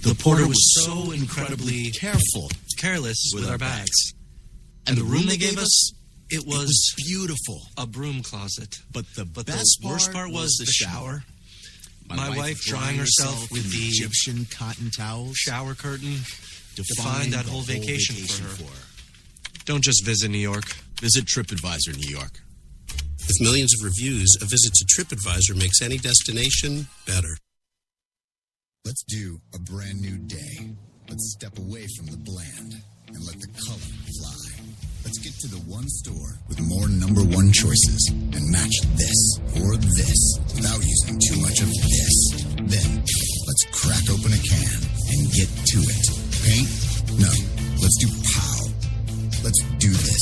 The porter was so incredibly careless with our bags. And the room they gave us, it was beautiful. A broom closet. But the worst part was the shower. My wife drying herself with the Egyptian cotton towels. Shower curtain defined that whole vacation for her. Don't just visit New York. Visit TripAdvisor New York. With millions of reviews, a visit to TripAdvisor makes any destination better. Let's do a brand new day. Let's step away from the bland and let the color fly. Let's get to the one store with more number one choices and match this or this without using too much of this. Then, let's crack open a can and get to it. Paint? No. Let's do POW. Let's do this.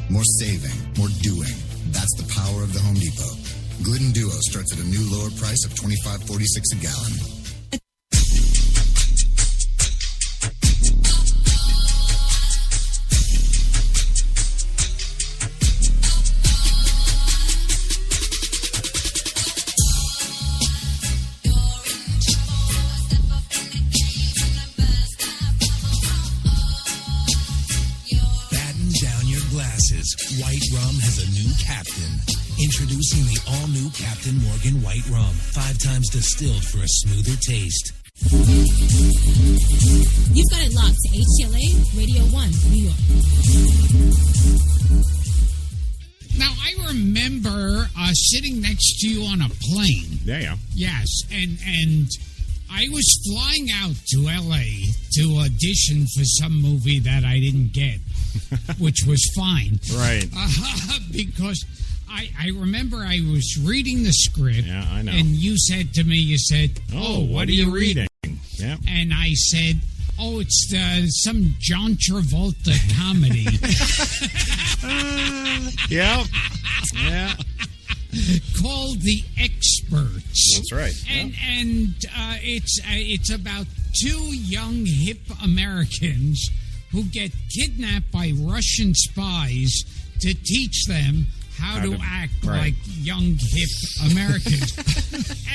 More saving, more doing. That's the power of the Home Depot. Glidden Duo starts at a new lower price of $25.46 a gallon. White Rum has a new captain. Introducing the all-new Captain Morgan White Rum. 5 times distilled for a smoother taste. You've got it locked to HTLA Radio 1, New York. Now, I remember sitting next to you on a plane. Yeah. Yes, and I was flying out to L.A. to audition for some movie that I didn't get. Which was fine. Right. Because I remember I was reading the script. Yeah, I know. And you said to me, oh, what are you reading? Yeah. And I said, oh, it's some John Travolta comedy. Yeah. Called The Experts. That's right. And it's about 2 young hip Americans who get kidnapped by Russian spies to teach them how to act like young hip Americans.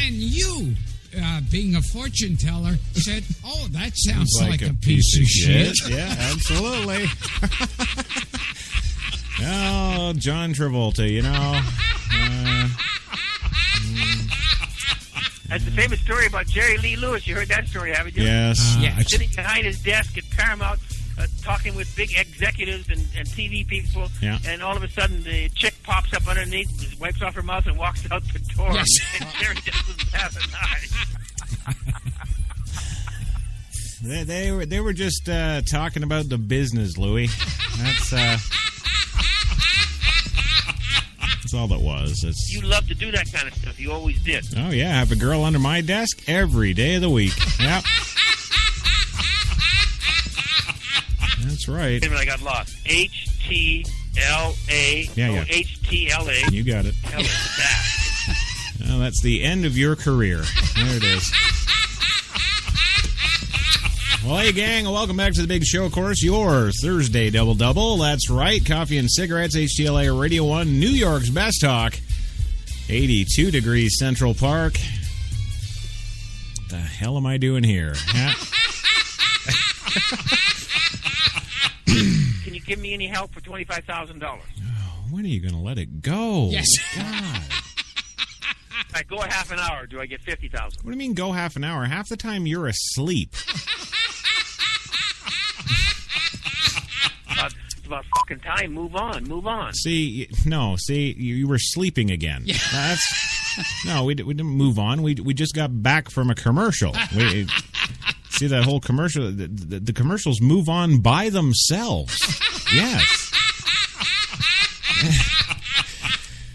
And you, being a fortune teller, said, oh, that sounds like a piece of shit. Yeah, absolutely. Oh, John Travolta, you know. That's the famous story about Jerry Lee Lewis. You heard that story, haven't you? Yes. Sitting behind his desk at Paramount, talking with big executives and TV people, and all of a sudden the chick pops up underneath, wipes off her mouth, and walks out the door. Yes. And Jerry just doesn't have an eye. They were just talking about the business, Louie. That's all that was. You love to do that kind of stuff. You always did. Oh yeah, have a girl under my desk every day of the week. Yep. That's right. Wait a minute, I got lost. HTLA. Yeah. HTLA. You got it. Hell is that? Well, that's the end of your career. There it is. Well, hey, gang, welcome back to the big show, of course, your Thursday double-double. That's right, coffee and cigarettes, HTLA Radio 1, New York's best talk, 82 degrees Central Park. What the hell am I doing here? Can you give me any help for $25,000? Oh, when are you going to let it go? Yes. God. If I go a half an hour, do I get $50,000? What do you mean go half an hour? Half the time you're asleep. It's about fucking time. Move on. See, you were sleeping again. Yeah. We didn't move on. We just got back from a commercial. See that whole commercial? The commercials move on by themselves. Yes.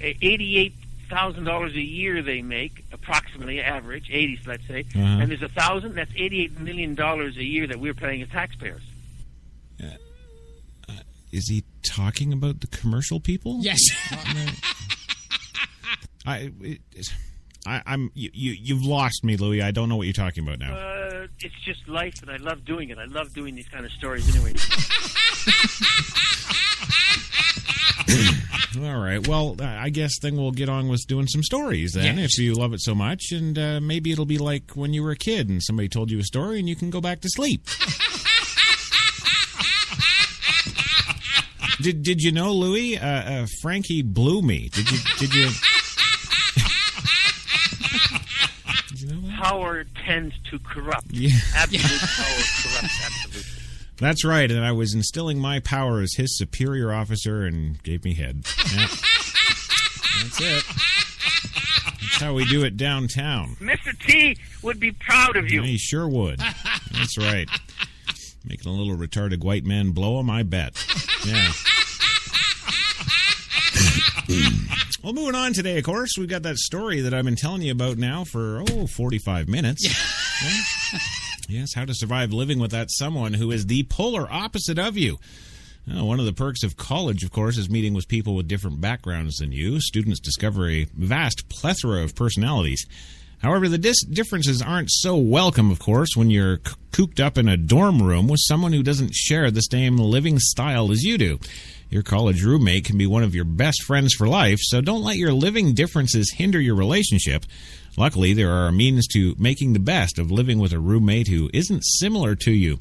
$88,000 a year they make, approximately average, 80s, let's say. And there's 1,000. That's $88 million a year that we're paying as taxpayers. Is he talking about the commercial people? Yes. You've lost me, Louie. I don't know what you're talking about now. It's just life, and I love doing it. I love doing these kind of stories anyway. All right. Well, I guess then we'll get on with doing some stories then, if you love it so much. And maybe it'll be like when you were a kid and somebody told you a story and you can go back to sleep. Did you know, Louie? Frankie blew me. Did you? Did you know that? Power tends to corrupt. Yeah. Absolute power corrupts absolutely. That's right, and I was instilling my power as his superior officer and gave me head. Yep. That's it. That's how we do it downtown. Mr. T would be proud of you. He sure would. That's right. Making a little retarded white man blow him, I bet. Yeah. Well, moving on today, of course, we've got that story that I've been telling you about now for, 45 minutes. Yeah. Yes, how to survive living with that someone who is the polar opposite of you. One of the perks of college, of course, is meeting with people with different backgrounds than you. Students discover a vast plethora of personalities. However, the differences aren't so welcome, of course, when you're cooped up in a dorm room with someone who doesn't share the same living style as you do. Your college roommate can be one of your best friends for life, so don't let your living differences hinder your relationship. Luckily, there are means to making the best of living with a roommate who isn't similar to you.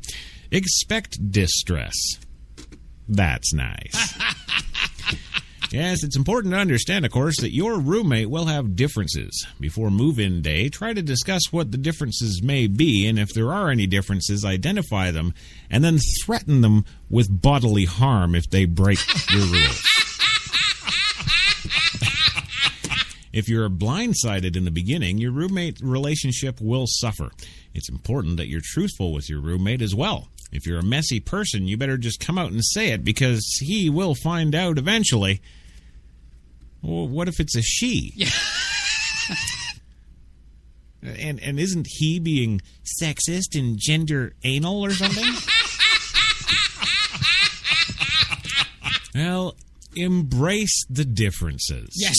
Expect distress. That's nice. Yes, it's important to understand, of course, that your roommate will have differences. Before move-in day, try to discuss what the differences may be, and if there are any differences, identify them, and then threaten them with bodily harm if they break your rules. If you're blindsided in the beginning, your roommate relationship will suffer. It's important that you're truthful with your roommate as well. If you're a messy person, you better just come out and say it, because he will find out eventually. Well, what if it's a she? Yeah. and isn't he being sexist and gender anal or something? Well, embrace the differences. Yes.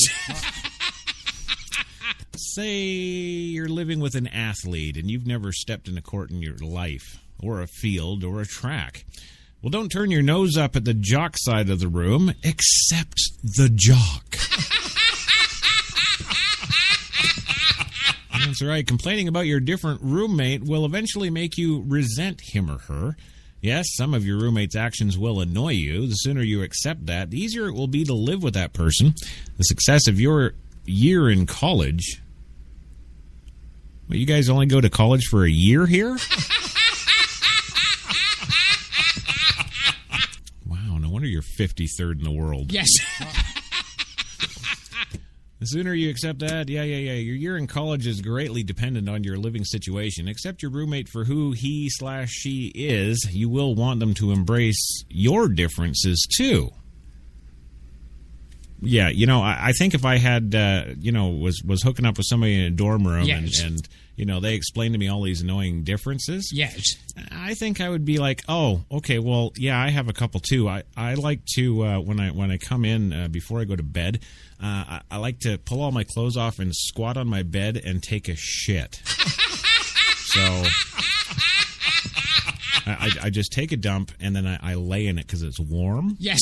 Say you're living with an athlete and you've never stepped in a court in your life, or a field, or a track. Well, don't turn your nose up at the jock side of the room, except the jock. That's right. Complaining about your different roommate will eventually make you resent him or her. Yes, some of your roommate's actions will annoy you. The sooner you accept that, the easier it will be to live with that person. The success of your year in college... Well, you guys only go to college for a year here? Wow, no wonder you're 53rd in the world. Yes. The sooner you accept that, yeah. Your year in college is greatly dependent on your living situation. Accept your roommate for who he/she is. You will want them to embrace your differences, too. Yeah, I think if I had, was hooking up with somebody in a dorm room yes. and they explained to me all these annoying differences. Yes. I think I would be like, oh, okay, well, yeah, I have a couple too. I like to, when I come in before I go to bed, I like to pull all my clothes off and squat on my bed and take a shit. So I just take a dump and then I lay in it because it's warm. Yes.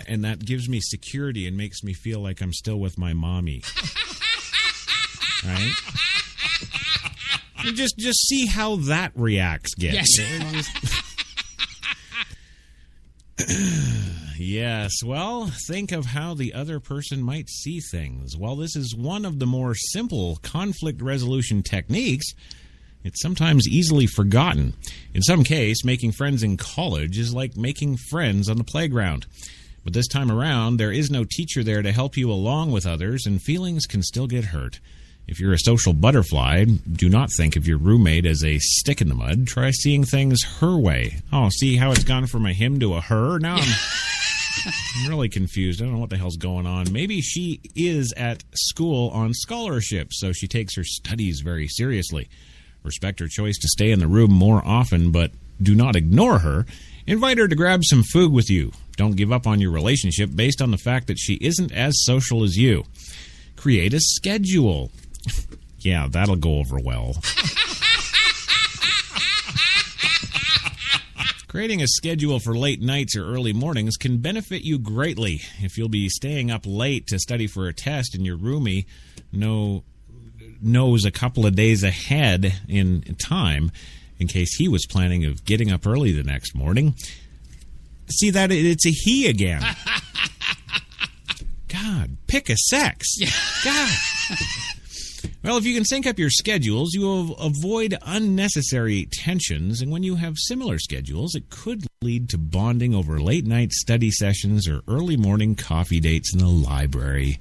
And that gives me security and makes me feel like I'm still with my mommy. Right? And just see how that reacts, Yes. Yes, well, think of how the other person might see things. While this is one of the more simple conflict resolution techniques, it's sometimes easily forgotten. In some case, making friends in college is like making friends on the playground. But this time around, there is no teacher there to help you along with others, and feelings can still get hurt. If you're a social butterfly, do not think of your roommate as a stick in the mud. Try seeing things her way. Oh, see how it's gone from a him to a her? Now I'm really confused. I don't know what the hell's going on. Maybe she is at school on scholarship, so she takes her studies very seriously. Respect her choice to stay in the room more often, but do not ignore her. Invite her to grab some food with you. Don't give up on your relationship based on the fact that she isn't as social as you. Create a schedule. Yeah, that'll go over well. Creating a schedule for late nights or early mornings can benefit you greatly. If you'll be staying up late to study for a test and your roomie knows a couple of days ahead in time, in case he was planning of getting up early the next morning. See that it's a he again. God, pick a sex. God. Well, if you can sync up your schedules, you will avoid unnecessary tensions, and when you have similar schedules, it could lead to bonding over late-night study sessions or early morning coffee dates in the library.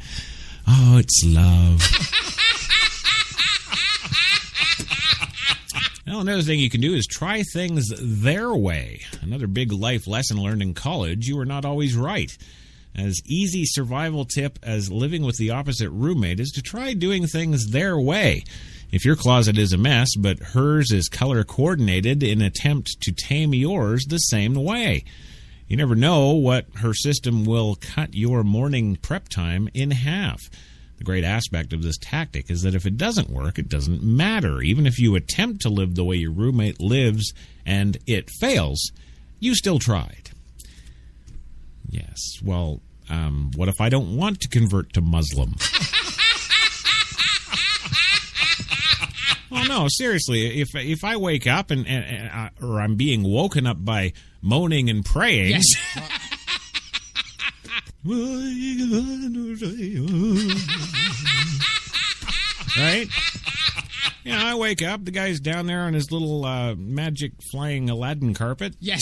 Oh, it's love. Well, another thing you can do is try things their way. Another big life lesson learned in college, you are not always right. As easy survival tip as living with the opposite roommate is to try doing things their way. If your closet is a mess, but hers is color coordinated in an attempt to tame yours the same way. You never know what her system will cut your morning prep time in half. The great aspect of this tactic is that if it doesn't work, it doesn't matter. Even if you attempt to live the way your roommate lives and it fails, you still tried. Yes, well, what if I don't want to convert to Muslim? Oh, no, seriously, if I wake up or I'm being woken up by moaning and praying... Yes. Right? Yeah, I wake up, the guy's down there on his little magic flying Aladdin carpet. Yes.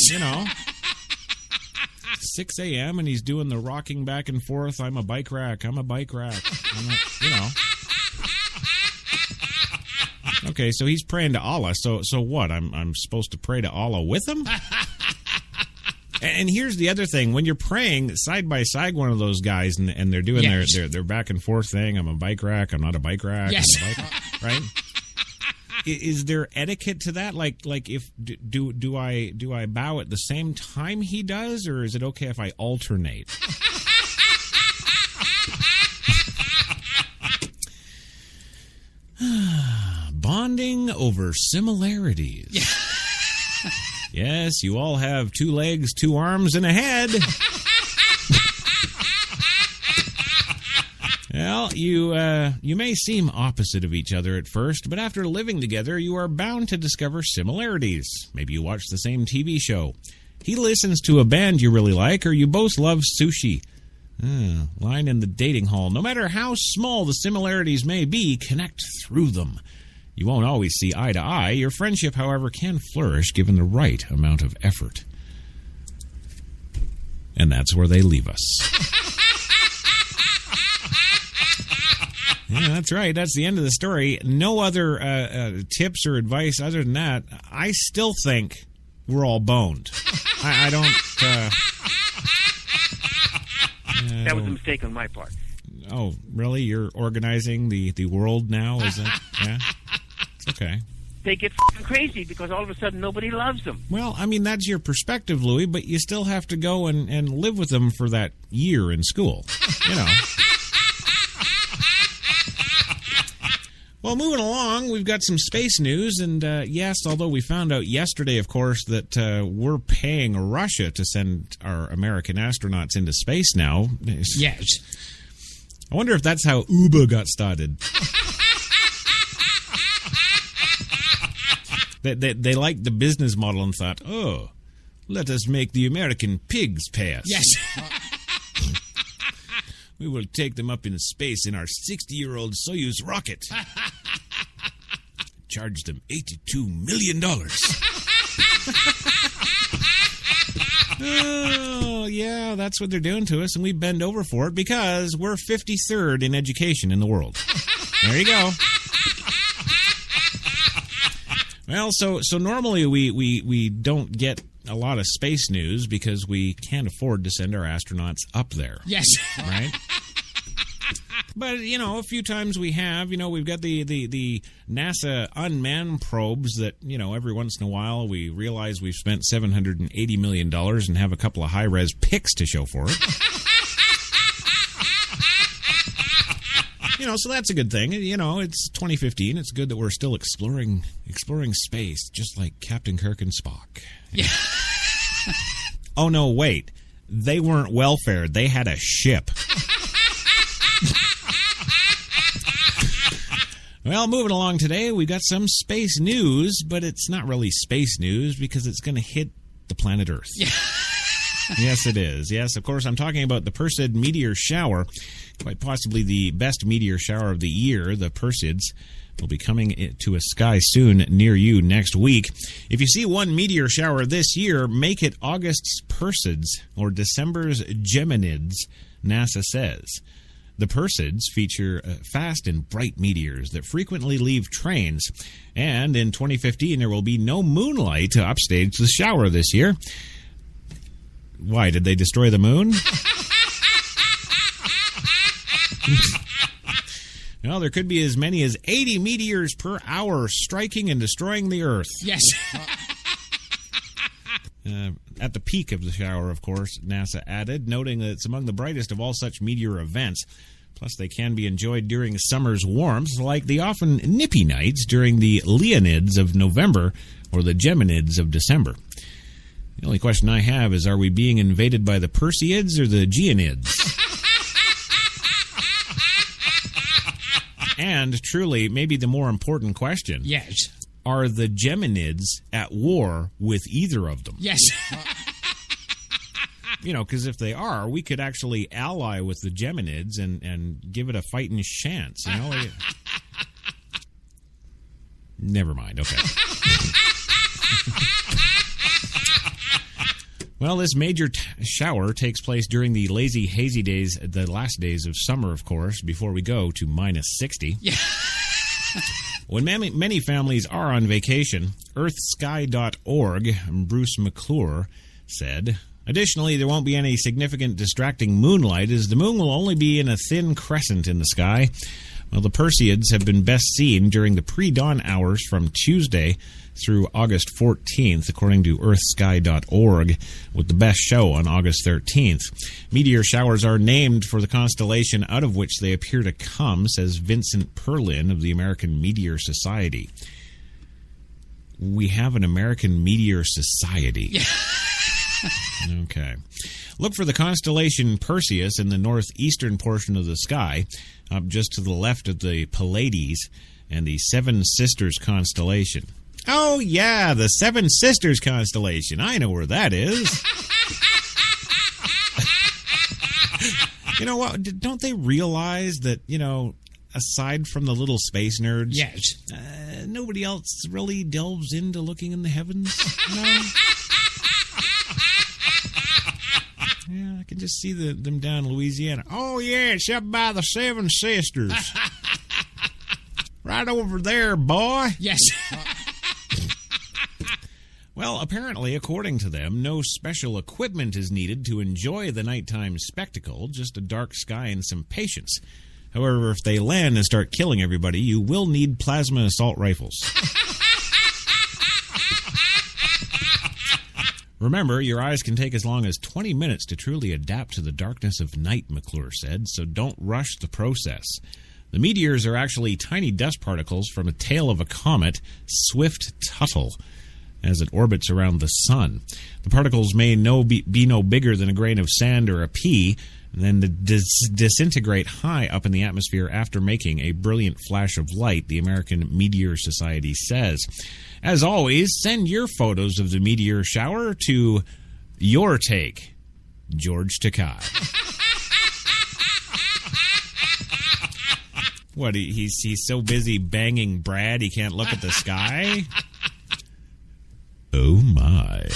6 a.m. and he's doing the rocking back and forth. I'm a bike rack. Okay, so he's praying to Allah. So what? I'm supposed to pray to Allah with him? And here's the other thing: when you're praying side by side, one of those guys, and they're doing their back and forth thing. I'm a bike rack. I'm not a bike rack. Yes. I'm a bike rack, right? Is there etiquette to that? Like if do I bow at the same time he does, or is it okay if I alternate? Bonding over similarities. Yes, you all have 2 legs, 2 arms, and a head. Well, you may seem opposite of each other at first, but after living together, you are bound to discover similarities. Maybe you watch the same TV show. He listens to a band you really like, or you both love sushi. Line in the dating hall. No matter how small the similarities may be, connect through them. You won't always see eye to eye. Your friendship, however, can flourish given the right amount of effort. And that's where they leave us. Yeah, that's right. That's the end of the story. No other tips or advice other than that. I still think we're all boned. I don't... that was a mistake on my part. Oh, really? You're organizing the world now? Is it? Yeah? Okay. They get crazy because all of a sudden nobody loves them. Well, I mean, that's your perspective, Louis, but you still have to go and live with them for that year in school. Well, moving along, we've got some space news, and yes, although we found out yesterday, of course, that we're paying Russia to send our American astronauts into space now. Yes. I wonder if that's how Uber got started. They liked the business model and thought, oh, let us make the American pigs pay us. Yes. We will take them up in space in our 60-year-old Soyuz rocket. Charge them $82 million. Oh, yeah, that's what they're doing to us, and we bend over for it because we're 53rd in education in the world. There you go. Well, so normally we don't get a lot of space news because we can't afford to send our astronauts up there. Yes. Right? But, a few times we have, we've got the NASA unmanned probes that, every once in a while we realize we've spent $780 million and have a couple of high-res pics to show for it. So that's a good thing. It's 2015. It's good that we're still exploring space, just like Captain Kirk and Spock. Yeah. Oh, no, wait. They weren't welfare. They had a ship. Well, moving along today, we got some space news, but it's not really space news because it's going to hit the planet Earth. Yeah. Yes, it is. Yes, of course, I'm talking about the Perseid meteor shower, quite possibly the best meteor shower of the year. The Perseids will be coming to a sky soon near you next week. If you see one meteor shower this year, make it August's Perseids or December's Geminids, NASA says. The Perseids feature fast and bright meteors that frequently leave trains, and in 2015 there will be no moonlight to upstage the shower this year. Why, did they destroy the moon? Well, there could be as many as 80 meteors per hour striking and destroying the Earth. Yes. At the peak of the shower, of course, NASA added, noting that it's among the brightest of all such meteor events. Plus, they can be enjoyed during summer's warmth, like the often nippy nights during the Leonids of November or the Geminids of December. The only question I have is, are we being invaded by the Perseids or the Geonids? And truly, maybe the more important question. Yes. Are the Geminids at war with either of them? Yes. You know, because if they are, we could actually ally with the Geminids and give it a fighting chance, you know? Never mind, okay. Well, this major shower takes place during the lazy, hazy days, the last days of summer, of course, before we go to minus 60. Yeah. When many families are on vacation, earthsky.org, Bruce McClure said, additionally, there won't be any significant distracting moonlight, as the moon will only be in a thin crescent in the sky. Well, the Perseids have been best seen during the pre-dawn hours from Tuesday through August 14th, according to earthsky.org, with the best show on August 13th. Meteor showers are named for the constellation out of which they appear to come, says Vincent Perlin of the American Meteor Society. We have an American Meteor Society. Yeah. Okay. Look for the constellation Perseus in the northeastern portion of the sky, up just to the left of the Pleiades and the Seven Sisters constellation. Oh, yeah, the Seven Sisters constellation. I know where that is. You know what? Don't they realize that, you know, aside from the little space nerds, yes, nobody else really delves into looking in the heavens? No? Yeah, I can just see them down in Louisiana. Oh, yeah, it's up by the Seven Sisters. Right over there, boy. Yes. Well, apparently, according to them, no special equipment is needed to enjoy the nighttime spectacle, just a dark sky and some patience. However, if they land and start killing everybody, you will need plasma assault rifles. Remember, your eyes can take as long as 20 minutes to truly adapt to the darkness of night, McClure said, so don't rush the process. The meteors are actually tiny dust particles from a tail of a comet, Swift-Tuttle, as it orbits around the sun. The particles may be no bigger than a grain of sand or a pea, and then disintegrate high up in the atmosphere after making a brilliant flash of light, the American Meteor Society says. As always, send your photos of the meteor shower to Your Take, George Takei. What, he's so busy banging Brad he can't look at the sky? Oh, my.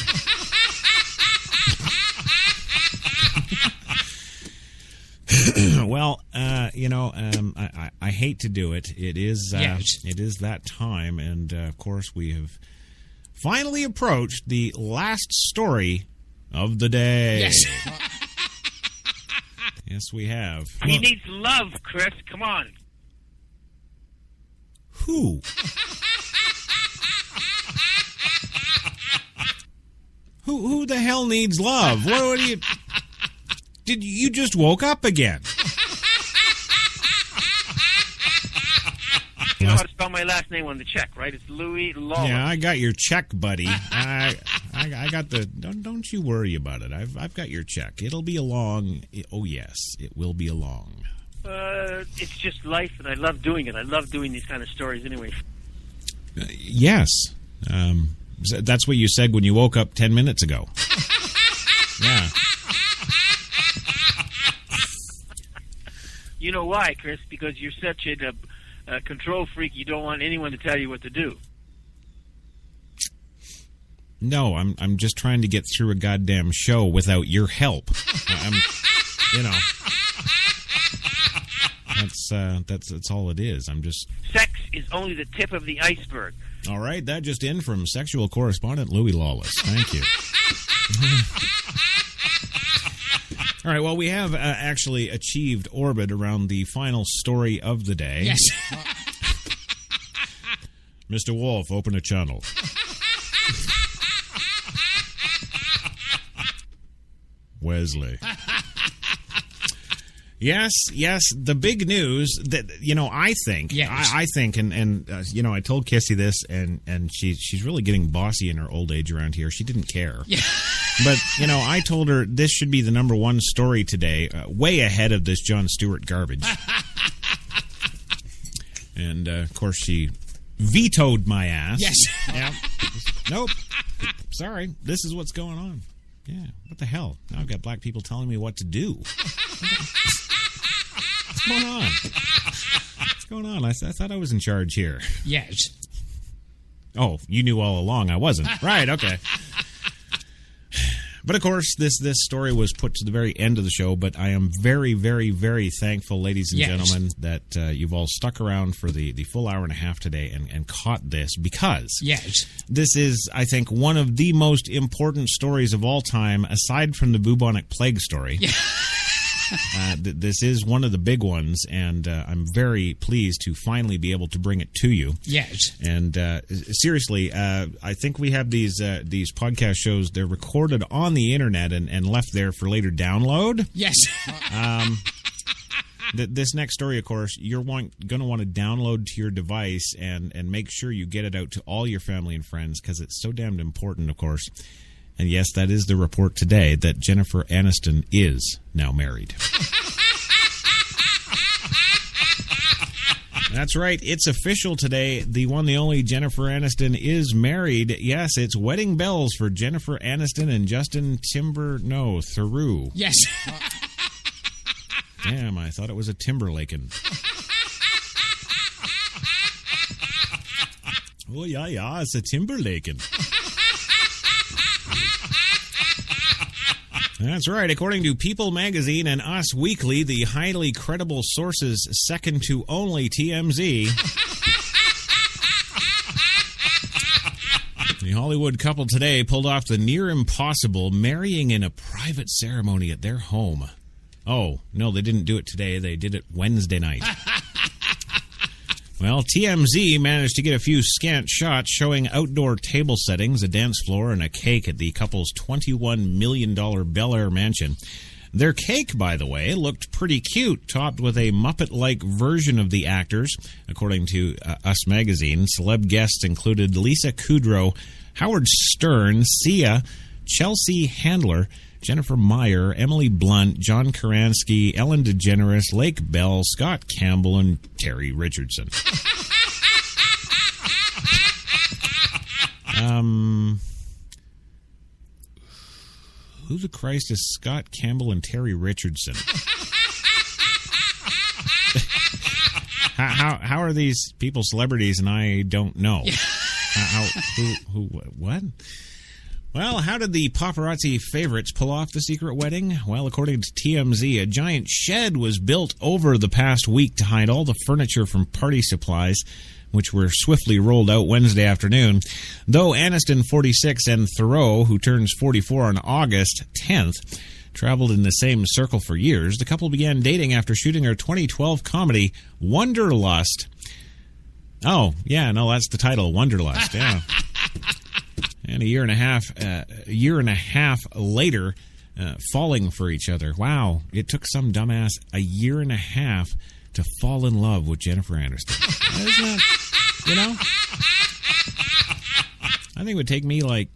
Well, I hate to do it. It is that time, and of course we have finally approached the last story of the day. Yes. Yes, we have. He needs love, Chris. Come on. Who? Who the hell needs love? What do you... Did you just woke up again? You know how to spell my last name on the check, right? It's Louis Lawler. Yeah, I got your check, buddy. I I got the. Don't you worry about it. I've got your check. It'll be along. Oh yes, it will be along. It's just life, and I love doing it. I love doing these kind of stories anyway. Yes. That's what you said when you woke up 10 minutes ago. Yeah. You know why, Chris? Because you're such a control freak, you don't want anyone to tell you what to do. No, I'm just trying to get through a goddamn show without your help. That's all it is. I'm just... Sex is only the tip of the iceberg. All right, that just in from sexual correspondent Louis Lawless. Thank you. All right, well, we have actually achieved orbit around the final story of the day. Yes. Mr. Wolf, open a channel. Wesley. Yes, the big news that, I think, yes. I think, and I told Kissy this, and she's really getting bossy in her old age around here. She didn't care. Yeah. But, I told her this should be the number one story today, way ahead of this Jon Stewart garbage. And, of course, she vetoed my ass. Yes. Yeah. Nope. Sorry. This is what's going on. Yeah. What the hell? Now I've got black people telling me what to do. What's going on? What's going on? I thought I was in charge here. Yes. Oh, you knew all along I wasn't. Right, okay. But, of course, this story was put to the very end of the show, but I am very, very, very thankful, ladies and gentlemen, that you've all stuck around for the full hour and a half today and caught this, because this is, I think, one of the most important stories of all time, aside from the bubonic plague story. Yeah. This is one of the big ones, and I'm very pleased to finally be able to bring it to you. Yes. And seriously, I think we have these podcast shows. They're recorded on the internet and left there for later download. Yes. This next story, of course, you're going to want to download to your device and make sure you get it out to all your family and friends, because it's so damned important, of course. And yes, that is the report today, that Jennifer Aniston is now married. That's right. It's official today. The one, the only Jennifer Aniston is married. Yes, it's wedding bells for Jennifer Aniston and Justin Theroux. Yes. Damn, I thought it was a Timberlaken. Oh, yeah, it's a Timberlaken. That's right. According to People magazine and Us Weekly, the highly credible sources second to only TMZ, the Hollywood couple today pulled off the near impossible, marrying in a private ceremony at their home. Oh, no, they didn't do it today. They did it Wednesday night. Well, TMZ managed to get a few scant shots showing outdoor table settings, a dance floor, and a cake at the couple's $21 million Bel Air mansion. Their cake, by the way, looked pretty cute, topped with a Muppet-like version of the actors. According to Us Magazine, celeb guests included Lisa Kudrow, Howard Stern, Sia, Chelsea Handler, Jennifer Meyer, Emily Blunt, John Karansky, Ellen DeGeneres, Lake Bell, Scott Campbell, and Terry Richardson. Who the Christ is Scott Campbell and Terry Richardson? How are these people celebrities and I don't know? What? Well, how did the paparazzi favorites pull off the secret wedding? Well, according to TMZ, a giant shed was built over the past week to hide all the furniture from party supplies, which were swiftly rolled out Wednesday afternoon. Though Aniston, 46, and Theroux, who turns 44 on August 10th, traveled in the same circle for years, the couple began dating after shooting their 2012 comedy, Wonderlust. Oh, yeah, no, that's the title, Wonderlust, yeah. And a year and a half later, falling for each other. Wow, it took some dumbass a year and a half to fall in love with Jennifer Aniston. Isn't that, I think it would take me like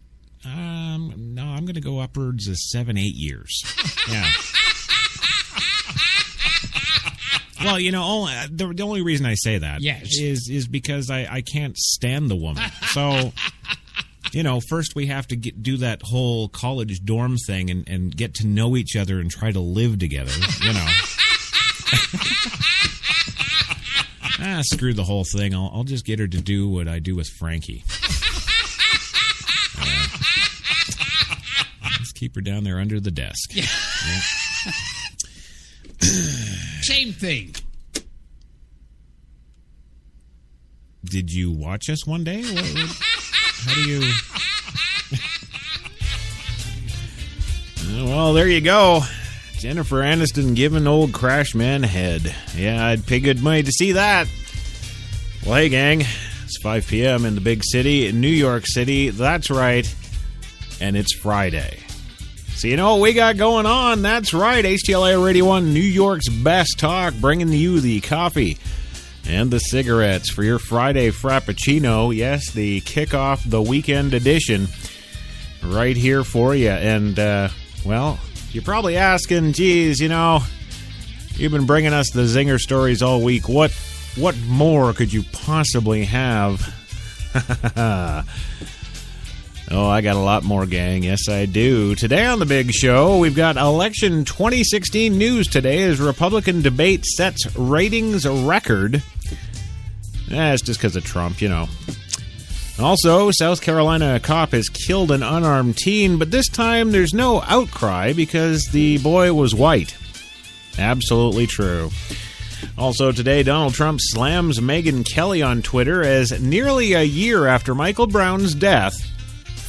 No, I'm going to go upwards of 7-8 years. Yeah. Well, the only reason I say that is because I can't stand the woman. So, first we have to do that whole college dorm thing and get to know each other and try to live together, Screw the whole thing. I'll just get her to do what I do with Frankie. Just keep her down there under the desk. Yeah. Same thing. Did you watch us one day? How do you... Well, there you go. Jennifer Aniston giving old Crash Man a head. Yeah, I'd pay good money to see that. Well, hey, gang. It's 5 p.m. in the big city, in New York City. That's right. And it's Friday. So you know what we got going on? That's right. HTLA Radio 1, New York's best talk, bringing you the coffee and the cigarettes for your Friday Frappuccino. Yes, the kickoff, the weekend edition, right here for you. And, well, you're probably asking, geez, you've been bringing us the zinger stories all week. What more could you possibly have? Oh, I got a lot more, gang. Yes, I do. Today on the big show, we've got election 2016 news today as Republican debate sets ratings record. It's just because of Trump, Also, South Carolina cop has killed an unarmed teen, but this time there's no outcry because the boy was white. Absolutely true. Also today, Donald Trump slams Megyn Kelly on Twitter as nearly a year after Michael Brown's death,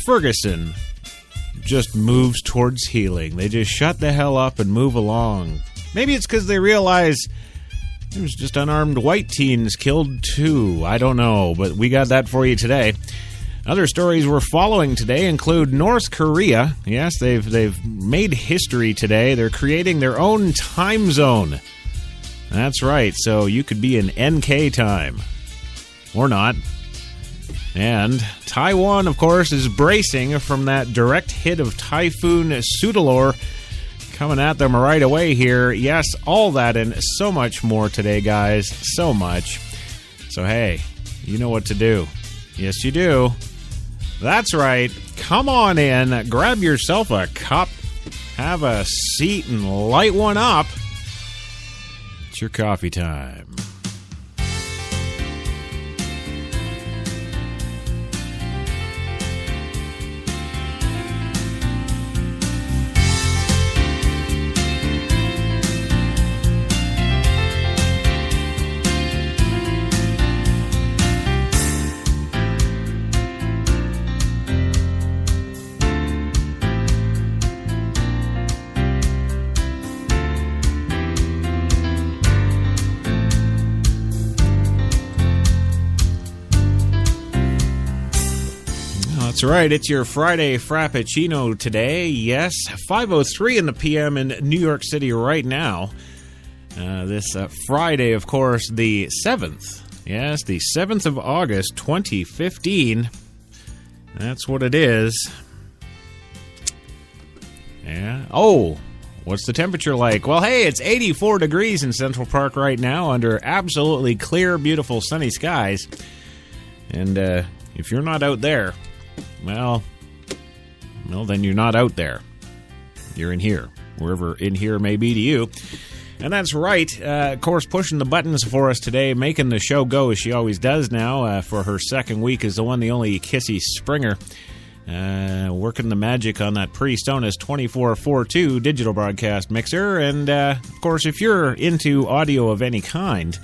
Ferguson just moves towards healing. They just shut the hell up and move along. Maybe it's because they realize there was just unarmed white teens killed too. I don't know, but we got that for you today. Other stories we're following today include North Korea. Yes, they've made history today. They're creating their own time zone. That's right, so you could be in NK time. Or not. And Taiwan, of course, is bracing from that direct hit of Typhoon Soudelor coming at them right away here. Yes, all that and so much more today, guys. So much. So, hey, you know what to do. Yes, you do. That's right. Come on in. Grab yourself a cup. Have a seat and light one up. It's your coffee time. That's right. It's your Friday Frappuccino today. Yes, 5:03 in the p.m. in New York City right now. This Friday, of course, the 7th. Yes, the 7th of August, 2015. That's what it is. Yeah. Oh, what's the temperature like? Well, hey, it's 84 degrees in Central Park right now under absolutely clear, beautiful, sunny skies. And if you're not out there, well, then you're not out there. You're in here, wherever in here may be to you. And that's right. Of course, pushing the buttons for us today, making the show go as she always does now for her second week is the one, the only Kissy Springer. Working the magic on that PreSonus 2442 digital broadcast mixer. And, of course, if you're into audio of any kind,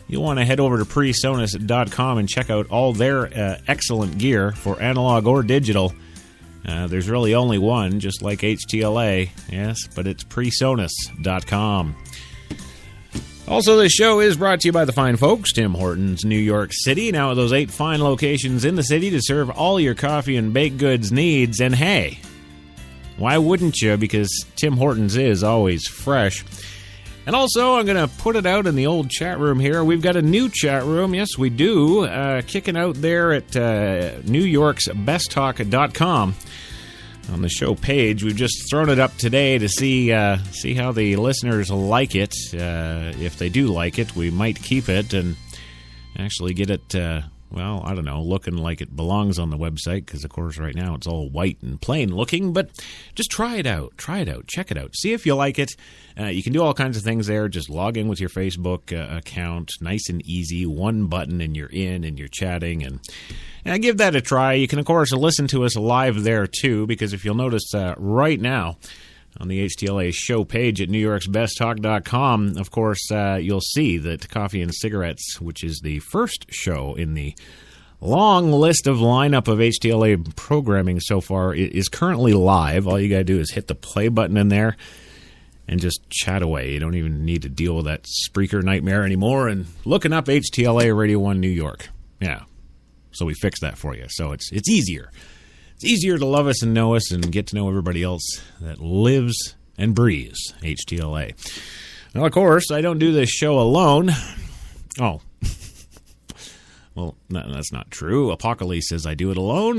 you'll want to head over to PreSonus.com and check out all their excellent gear for analog or digital. There's really only one, just like HTLA, yes, but it's PreSonus.com. Also, this show is brought to you by the fine folks, Tim Hortons, New York City. Now, with those 8 fine locations in the city to serve all your coffee and baked goods needs. And hey, why wouldn't you? Because Tim Hortons is always fresh. And also, I'm going to put it out in the old chat room here. We've got a new chat room. Yes, we do. Kicking out there at NewYorksBestTalk.com. on the show page. We've just thrown it up today to see how the listeners like it. If they do like it, we might keep it and actually get it, well, I don't know, looking like it belongs on the website, because, of course, right now it's all white and plain looking. But just try it out. Check it out. See if you like it. You can do all kinds of things there. Just log in with your Facebook account. Nice and easy. One button and you're in and you're chatting. And give that a try. You can, of course, listen to us live there, too, because if you'll notice right now on the HTLA show page at NewYorksBestTalk.com, of course, you'll see that Coffee and Cigarettes, which is the first show in the long list of lineup of HTLA programming so far, is currently live. All you got to do is hit the play button in there and just chat away. You don't even need to deal with that Spreaker nightmare anymore. And looking up HTLA Radio 1 New York. Yeah. So we fixed that for you. So it's easier. It's easier to love us and know us and get to know everybody else that lives and breathes HTLA. Well, of course, I don't do this show alone. Oh. Well, no, that's not true. Apocalypse says I do it alone.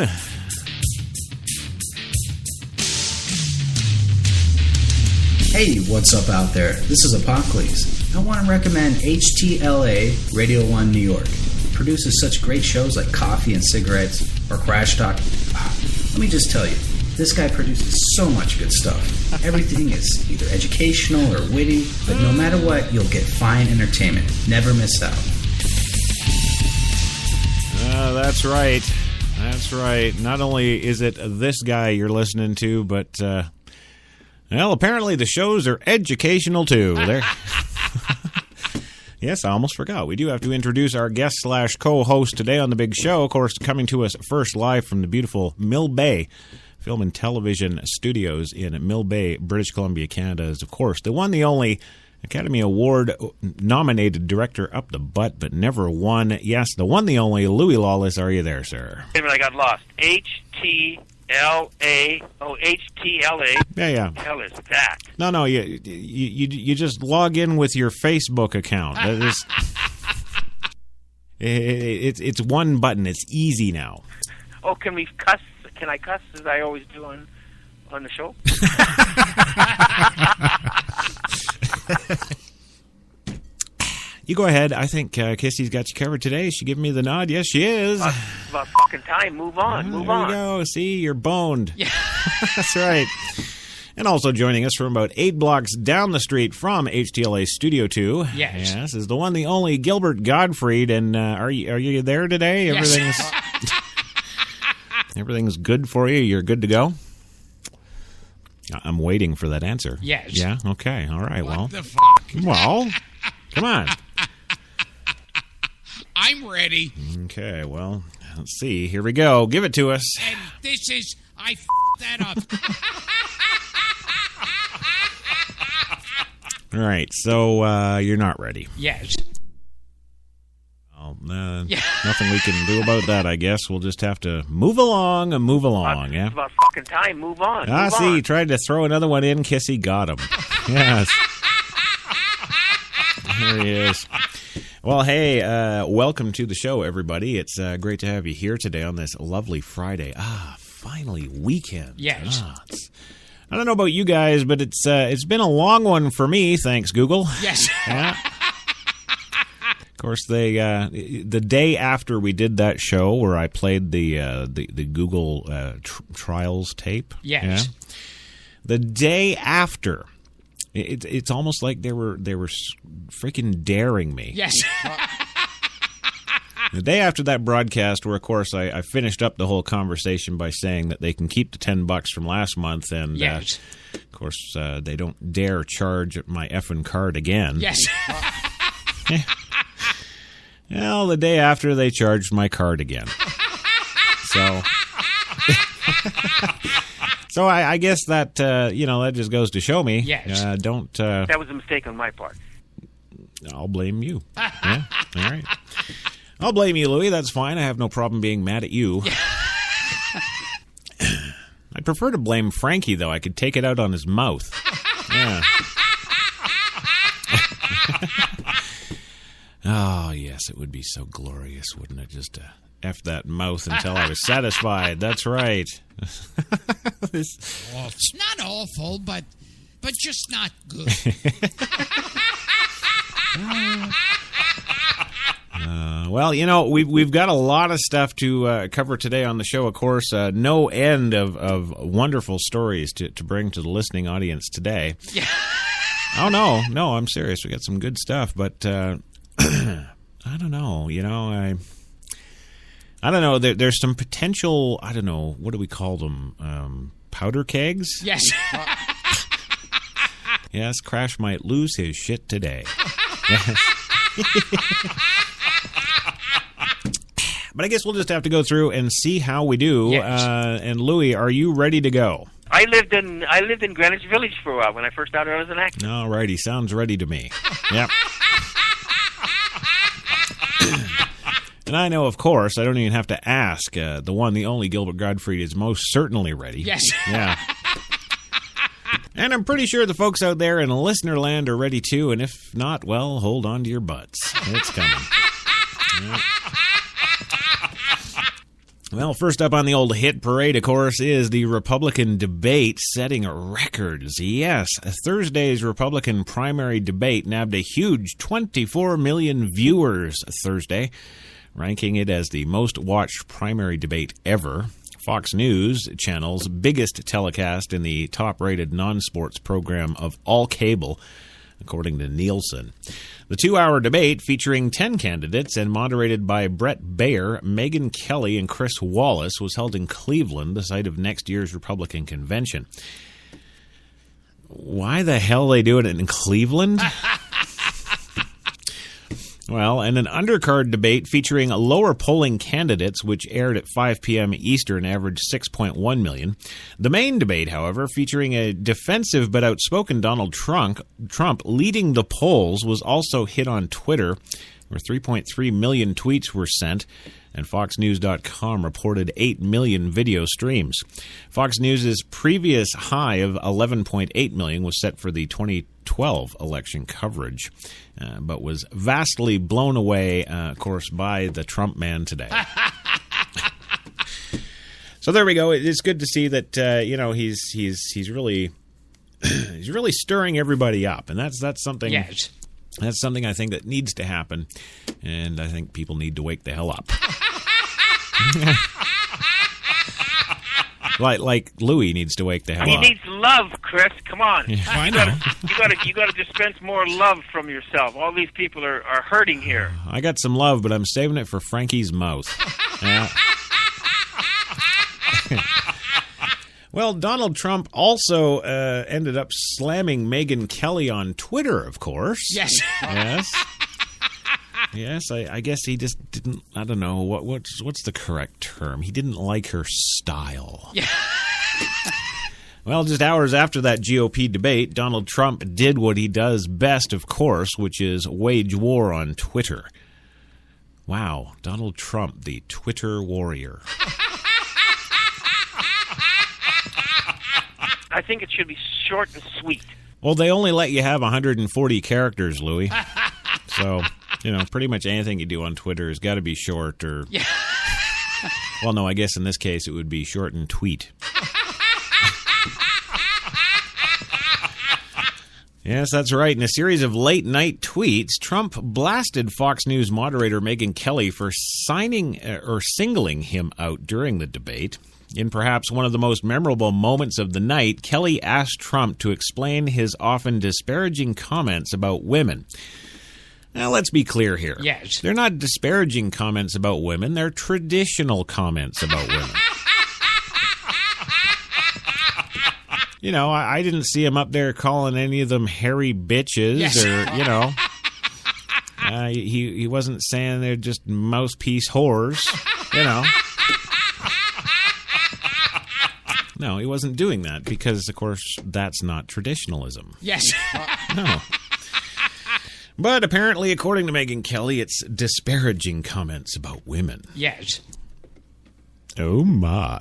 Hey, what's up out there? This is Apocalypse. I want to recommend HTLA Radio 1 New York. It produces such great shows like Coffee and Cigarettes or Crash Talk. Let me just tell you, this guy produces so much good stuff. Everything is either educational or witty, but no matter what, you'll get fine entertainment. Never miss out. That's right. That's right. Not only is it this guy you're listening to, but, well, apparently the shows are educational, too. Yes, I almost forgot. We do have to introduce our guest/co-host today on the big show. Of course, coming to us first live from the beautiful Mill Bay Film and Television Studios in Mill Bay, British Columbia, Canada, is, of course, the one, the only Academy Award-nominated director up the butt, but never won. Yes, the one, the only Louis Lawless. Are you there, sir? Wait a minute, I got lost. HTLA. Oh, HTLA. Yeah. What the hell is that? No. You just log in with your Facebook account. It's one button. It's easy now. Oh, can we cuss? Can I cuss as I always do on the show? You go ahead. I think Kissy's got you covered today. She giving me the nod. Yes, she is. It's about fucking time. Move on. Move on. There you go. See, you're boned. Yeah. That's right. And also joining us from about 8 blocks down the street from HTLA Studio 2. Yes, is the one, the only Gilbert Gottfried. And are you there today? Yes. Everything's good for you? You're good to go? I'm waiting for that answer. Yes. Yeah? Okay. All right. What the fuck? Well, come on. I'm ready. Okay, well, let's see. Here we go. Give it to us. And this is... I that up. All right, so you're not ready. Yes. Well, nothing we can do about that, I guess. We'll just have to move along, yeah? It's about fucking time. Move on. See, he tried to throw another one in. Kissy got him. Yes. There he is. Well, hey, welcome to the show, everybody. It's great to have you here today on this lovely Friday. Finally, weekend. Yes. I don't know about you guys, but it's been a long one for me, thanks, Google. Yes. Yeah. Of course, the day after we did that show where I played the Google Trials tape. Yes. Yeah, the day after. It's almost like they were freaking daring me. Yes. The day after that broadcast, where, of course, I finished up the whole conversation by saying that they can keep the $10 from last month, and, yes. Of course, they don't dare charge my effing card again. Yes. Well, the day after, they charged my card again. So... So I guess that, that just goes to show me. Yes. That was a mistake on my part. I'll blame you. Yeah, all right. I'll blame you, Louie. That's fine. I have no problem being mad at you. I'd prefer to blame Frankie, though. I could take it out on his mouth. Yeah. Oh, yes, it would be so glorious, wouldn't it? Just to F that mouth until I was satisfied. That's right. Well, it's not awful, but just not good. Well, you know, we've got a lot of stuff to cover today on the show. Of course, no end of wonderful stories to bring to the listening audience today. Yeah. Oh, no, I'm serious. We got some good stuff, but I don't know. You know, I don't know. There's some potential, I don't know, what do we call them? Powder kegs? Yes. Yes, Crash might lose his shit today. Yes. But I guess we'll just have to go through and see how we do. Yes. And Louie, are you ready to go? I lived in Greenwich Village for a while when I first started out as an actor. All righty, sounds ready to me. Yep. And I know, of course, I don't even have to ask. The one, the only Gilbert Gottfried is most certainly ready. Yes. Yeah. And I'm pretty sure the folks out there in listener land are ready too. And if not, well, hold on to your butts. It's coming. Yep. Well, first up on the old hit parade, of course, is the Republican debate setting records. Yes, Thursday's Republican primary debate nabbed a huge 24 million viewers Thursday, ranking it as the most watched primary debate ever. Fox News Channel's biggest telecast in the top-rated non-sports program of all cable, according to Nielsen. The 2-hour debate, featuring 10 candidates and moderated by Brett Baer, Megyn Kelly, and Chris Wallace, was held in Cleveland, the site of next year's Republican convention. Why the hell they do it in Cleveland? Well, and an undercard debate featuring lower polling candidates, which aired at 5 p.m. Eastern, averaged 6.1 million. The main debate, however, featuring a defensive but outspoken Donald Trump leading the polls, was also hit on Twitter, where 3.3 million tweets were sent, and FoxNews.com reported 8 million video streams. Fox News' previous high of 11.8 million was set for the 2012 election coverage, but was vastly blown away, of course, by the Trump man today. So there we go. It's good to see that he's really he's really stirring everybody up, and that's something. Yes. That's something I think that needs to happen, and I think people need to wake the hell up. Like Louie needs to wake the hell up. He needs love, Chris. Come on. Yeah, I know. You got to dispense more love from yourself. All these people are hurting here. I got some love, but I'm saving it for Frankie's mouth. Yeah. Well, Donald Trump also ended up slamming Megyn Kelly on Twitter, of course. Yes. Yes. Yes, I guess he just didn't, I don't know, what's the correct term? He didn't like her style. Yeah. Well, just hours after that GOP debate, Donald Trump did what he does best, of course, which is wage war on Twitter. Wow, Donald Trump, the Twitter warrior. I think it should be short and sweet. Well, they only let you have 140 characters, Louie. So, pretty much anything you do on Twitter has got to be short or... Yeah. Well, no, I guess in this case it would be short and tweet. Yes, that's right. In a series of late-night tweets, Trump blasted Fox News moderator Megyn Kelly for singling him out during the debate. In perhaps one of the most memorable moments of the night, Kelly asked Trump to explain his often disparaging comments about women. Now, let's be clear here. Yes. They're not disparaging comments about women. They're traditional comments about women. I didn't see him up there calling any of them hairy bitches. Yes. Or, he wasn't saying they're just mouthpiece whores, No, he wasn't doing that because, of course, that's not traditionalism. Yes. No. But apparently, according to Megyn Kelly, it's disparaging comments about women. Yes. Oh, my.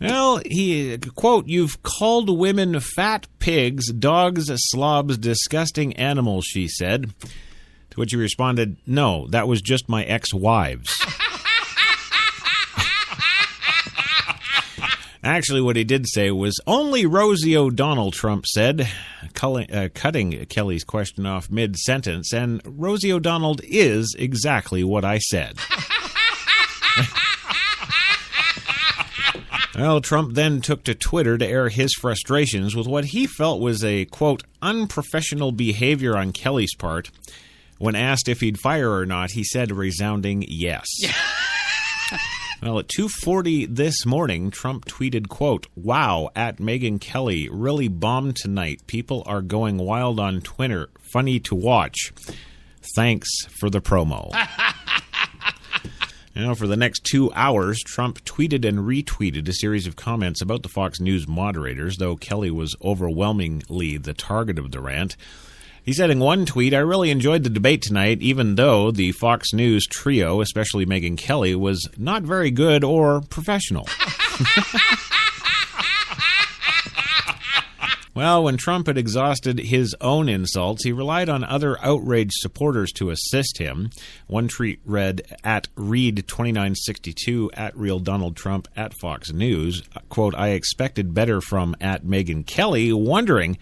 Well, he, quote, "You've called women fat pigs, dogs, slobs, disgusting animals, she said. To which he responded, no, that was just my ex-wives. Actually, what he did say was, only Rosie O'Donnell, Trump said, cutting Kelly's question off mid-sentence, and Rosie O'Donnell is exactly what I said. Well, Trump then took to Twitter to air his frustrations with what he felt was a, quote, unprofessional behavior on Kelly's part. When asked if he'd fire her or not, he said a resounding yes. Well, at 2:40 this morning, Trump tweeted, quote, wow, at Megyn Kelly, really bombed tonight. People are going wild on Twitter. Funny to watch. Thanks for the promo. For the next 2 hours, Trump tweeted and retweeted a series of comments about the Fox News moderators, though Kelly was overwhelmingly the target of the rant. He said in one tweet, I really enjoyed the debate tonight, even though the Fox News trio, especially Megyn Kelly, was not very good or professional. Well, when Trump had exhausted his own insults, he relied on other outraged supporters to assist him. One tweet read, at Reed2962, at Real Donald Trump, at Fox News, quote, I expected better from at Megyn Kelly, wondering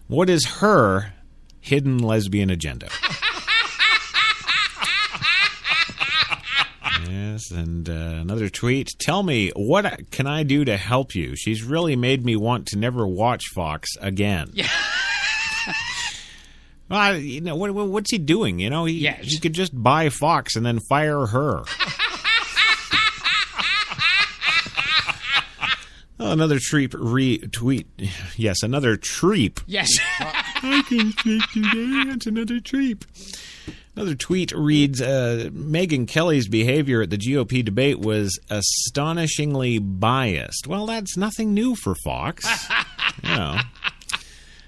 what is her hidden lesbian agenda. Yes, and another tweet. Tell me, what can I do to help you? She's really made me want to never watch Fox again. Yeah. Well, what's he doing? He could just buy Fox and then fire her. Oh, another treep retweet. Yes, another treep. Yes. I can take today. That's another treep. Another tweet reads, Megyn Kelly's behavior at the GOP debate was astonishingly biased. Well, that's nothing new for Fox.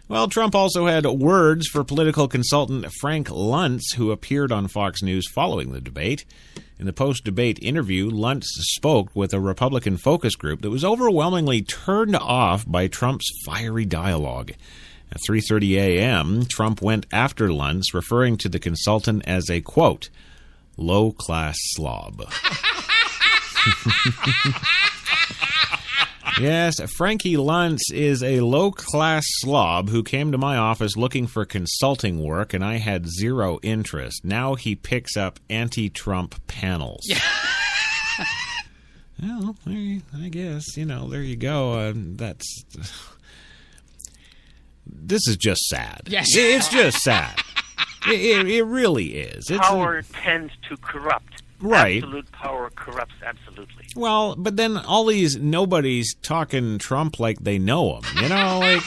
Well, Trump also had words for political consultant Frank Luntz, who appeared on Fox News following the debate. In the post-debate interview, Luntz spoke with a Republican focus group that was overwhelmingly turned off by Trump's fiery dialogue. At 3:30 a.m., Trump went after Luntz, referring to the consultant as a, quote, low-class slob. Yes, Frankie Luntz is a low-class slob who came to my office looking for consulting work, and I had zero interest. Now he picks up anti-Trump panels. Yeah. Well, I guess, there you go. This is just sad. Yes. It's just sad. It really is. Power tends to corrupt. Right. Absolute power corrupts absolutely. Well, but then all these nobodies talking Trump like they know him, like...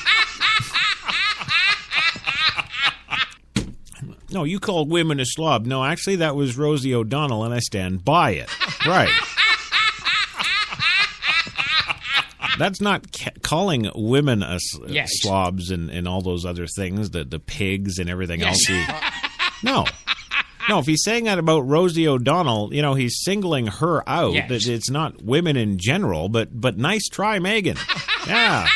No, you called women a slob. No, actually, that was Rosie O'Donnell, and I stand by it. Right. That's not calling women slobs and all those other things, the pigs and everything else. No, if he's saying that about Rosie O'Donnell, he's singling her out. Yes. It's not women in general, but nice try, Megyn. Yeah.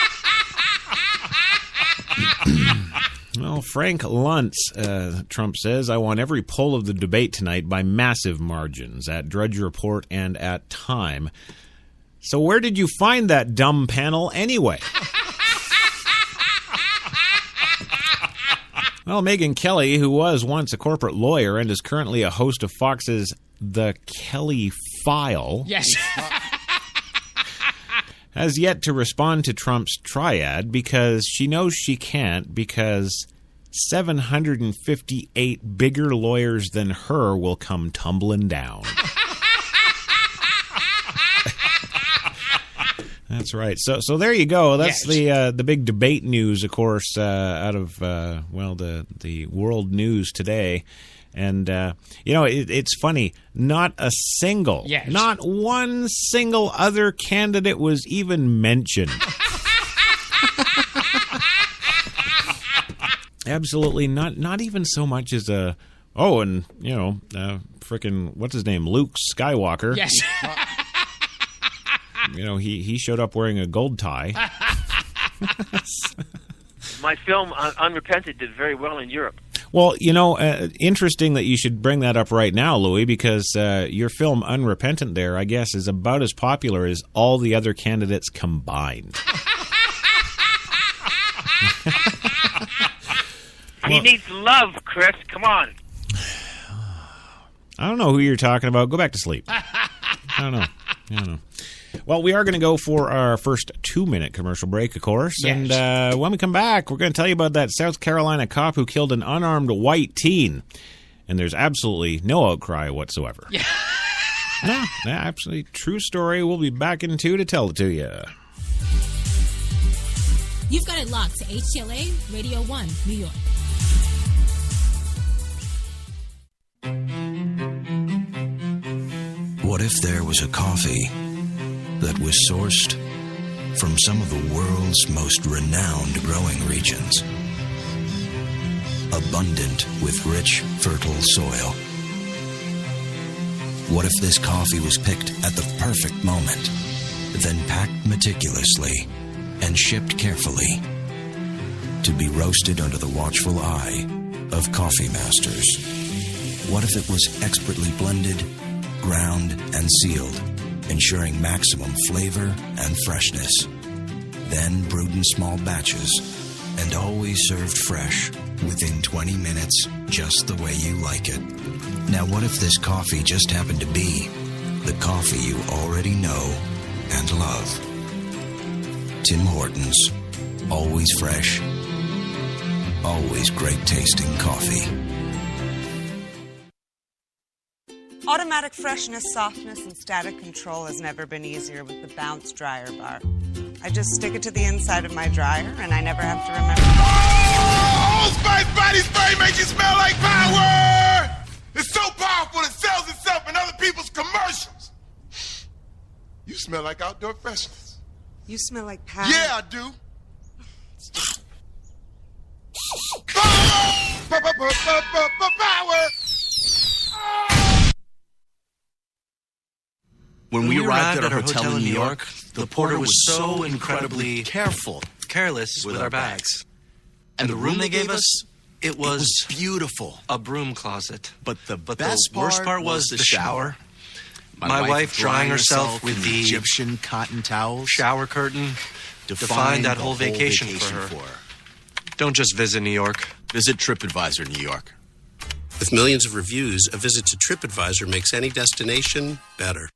Well, Frank Luntz, Trump says, I won every poll of the debate tonight by massive margins at Drudge Report and at Time. So where did you find that dumb panel anyway? Well, Megyn Kelly, who was once a corporate lawyer and is currently a host of Fox's The Kelly File, yes, has yet to respond to Trump's triad because she knows she can't, because 758 bigger lawyers than her will come tumbling down. That's right. So there you go. That's the big debate news, of course, out of the world news today. And it's funny. Not one single other candidate was even mentioned. Absolutely not even so much as frickin' what's his name, Luke Skywalker. Yes. He showed up wearing a gold tie. my film Unrepented did very well in Europe. Well, interesting that you should bring that up right now, Louis, because your film Unrepentant there, I guess, is about as popular as all the other candidates combined. He needs love, Chris. Come on. I don't know who you're talking about. Go back to sleep. I don't know. Well, we are going to go for our first 2-minute commercial break, of course. Yes. And when we come back, we're going to tell you about that South Carolina cop who killed an unarmed white teen. And there's absolutely no outcry whatsoever. Yeah. No, absolutely true story. We'll be back in 2 to tell it to you. You've got it locked to HTLA Radio 1, New York. What if there was a coffee that was sourced from some of the world's most renowned growing regions, abundant with rich, fertile soil? What if this coffee was picked at the perfect moment, then packed meticulously and shipped carefully to be roasted under the watchful eye of coffee masters? What if it was expertly blended, ground, and sealed, ensuring maximum flavor and freshness, then brewed in small batches and always served fresh within 20 minutes, just the way you like it? Now, what if this coffee just happened to be the coffee you already know and love? Tim Hortons, always fresh, always great tasting coffee. Automatic freshness, softness, and static control has never been easier with the Bounce Dryer Bar. I just stick it to the inside of my dryer, and I never have to remember. Old Spice Body Spray makes you smell like power! It's so powerful it sells itself in other people's commercials. You smell like outdoor freshness. You smell like power. Yeah, I do. Power! When we arrived at our hotel in New York, the porter was so incredibly careless with our bags. And the room they gave us, it was beautiful. A broom closet. But the worst part was the shower. My wife drying herself with the Egyptian cotton towels. Shower curtain defined that whole vacation for her. Don't just visit New York. Visit TripAdvisor New York. With millions of reviews, a visit to TripAdvisor makes any destination better.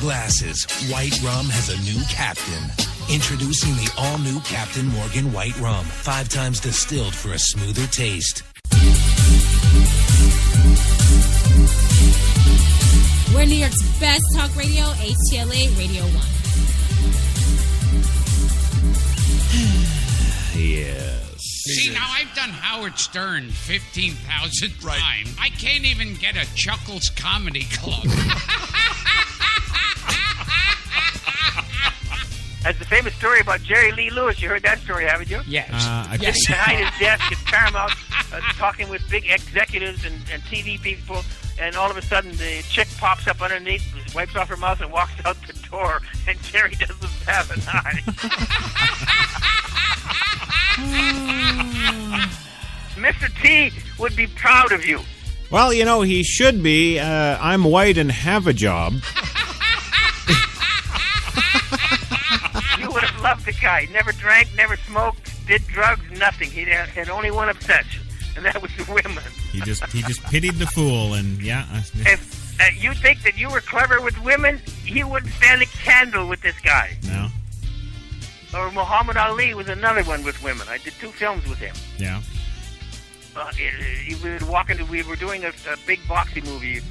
Glasses. White Rum has a new captain. Introducing the all-new Captain Morgan White Rum. 5 times distilled for a smoother taste. We're New York's best talk radio, HTLA Radio 1. Yes. See, now I've done Howard Stern 15,000 times. I can't even get a Chuckles Comedy Club. That's the famous story about Jerry Lee Lewis. You heard that story, haven't you? Yes. He's behind his desk at Paramount talking with big executives and TV people, and all of a sudden the chick pops up underneath, wipes off her mouth, and walks out the door, and Jerry doesn't have an eye. Mr. T would be proud of you. Well, he should be. I'm white and have a job. You would have loved the guy. Never drank, never smoked, did drugs, nothing. He had only one obsession, and that was the women. He just pitied the fool, and yeah. If you think that you were clever with women, he wouldn't stand a candle with this guy. No. Or Muhammad Ali was another one with women. I did 2 films with him. Yeah. We were doing a big boxing movie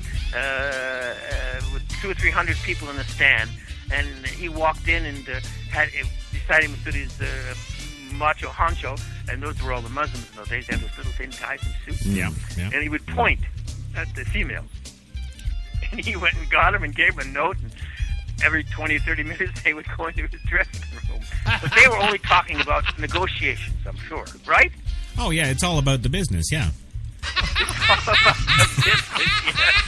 with 200 or 300 people in the stand, and he walked in and decided he stood his macho honcho, and those were all the Muslims in those days. They had those little thin ties and suits. Yeah. And he would point at the females. And he went and got him and gave him a note, and every 20 or 30 minutes they would go into his dressing room. But they were only talking about negotiations, I'm sure, right? Oh, yeah, it's all about the business, yeah. It's all about the business, yes.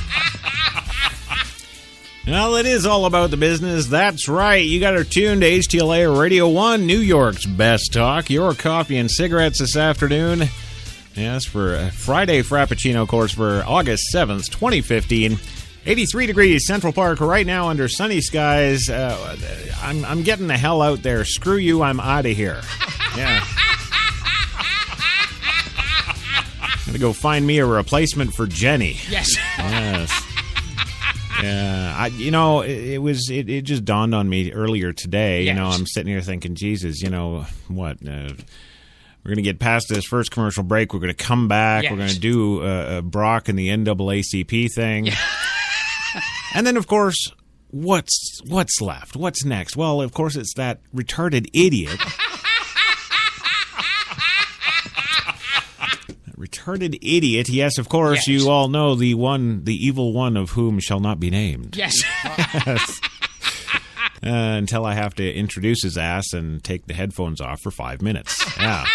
Well, it is all about the business. That's right. You got her tuned to HTLA Radio 1, New York's best talk. Your coffee and cigarettes this afternoon. Yes, for a Friday Frappuccino course for August 7th, 2015. 83 degrees Central Park right now under sunny skies. I'm getting the hell out there. Screw you, I'm out of here. Yeah. Gotta go find me a replacement for Jenny. Yes. Yes. Yeah, it just dawned on me earlier today. Yes. You know, I'm sitting here thinking, Jesus, you know, what? We're going to get past this first commercial break. We're going to come back. Yes. We're going to do Brock and the NAACP thing. Yeah. And then, of course, what's left? What's next? Well, of course, it's that retarded idiot. Retarded idiot. Yes, of course, yes. You all know the evil one of whom shall not be named. Yes. Yes. Until I have to introduce his ass and take the headphones off for 5 minutes. Yeah.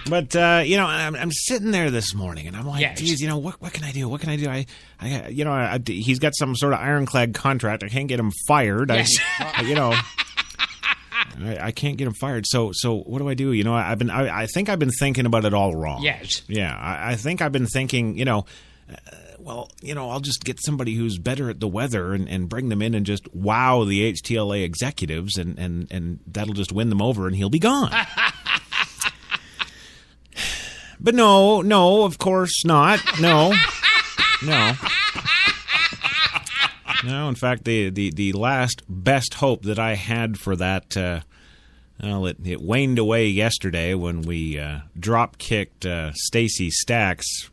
But, I'm sitting there this morning, and I'm like, yes. Geez, what can I do? What can I do? He's got some sort of ironclad contract. I can't get him fired. Yes. I can't get him fired. So what do I do? I think I've been thinking about it all wrong. Yes. Yeah. I think I've been thinking, I'll just get somebody who's better at the weather and bring them in and just wow the HTLA executives and that'll just win them over and he'll be gone. But no, of course not. No. No, in fact, the last best hope that I had for that, it waned away yesterday when we drop-kicked Stacy Stacks,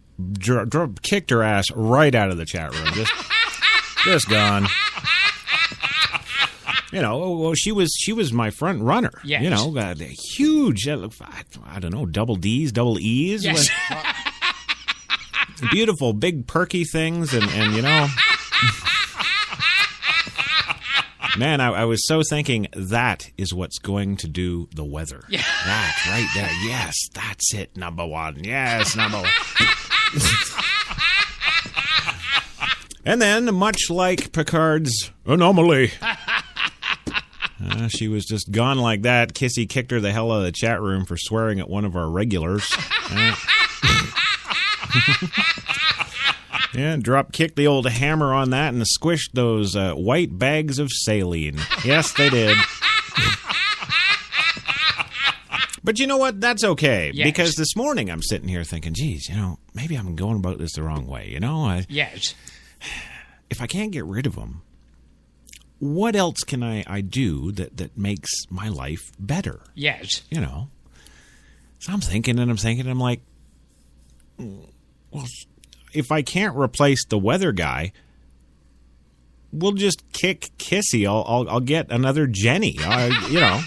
kicked her ass right out of the chat room, just gone. She was my front runner. Yes. Huge, I don't know, double D's, double E's. Yes. Beautiful, big, perky things, and man, I was so thinking that is what's going to do the weather. Yeah. That right there. Yes, that's it, number one. Yes, number one. And then, much like Picard's anomaly, she was just gone like that. Kissy kicked her the hell out of the chat room for swearing at one of our regulars. Yeah, drop-kicked the old hammer on that and squished those white bags of saline. Yes, they did. But you know what? That's okay. Yes. Because this morning I'm sitting here thinking, geez, maybe I'm going about this the wrong way. Yes. If I can't get rid of them, what else can I do that makes my life better? Yes. So I'm thinking, I'm like, well, if I can't replace the weather guy, we'll just kick Kissy. I'll get another Jenny. Yeah,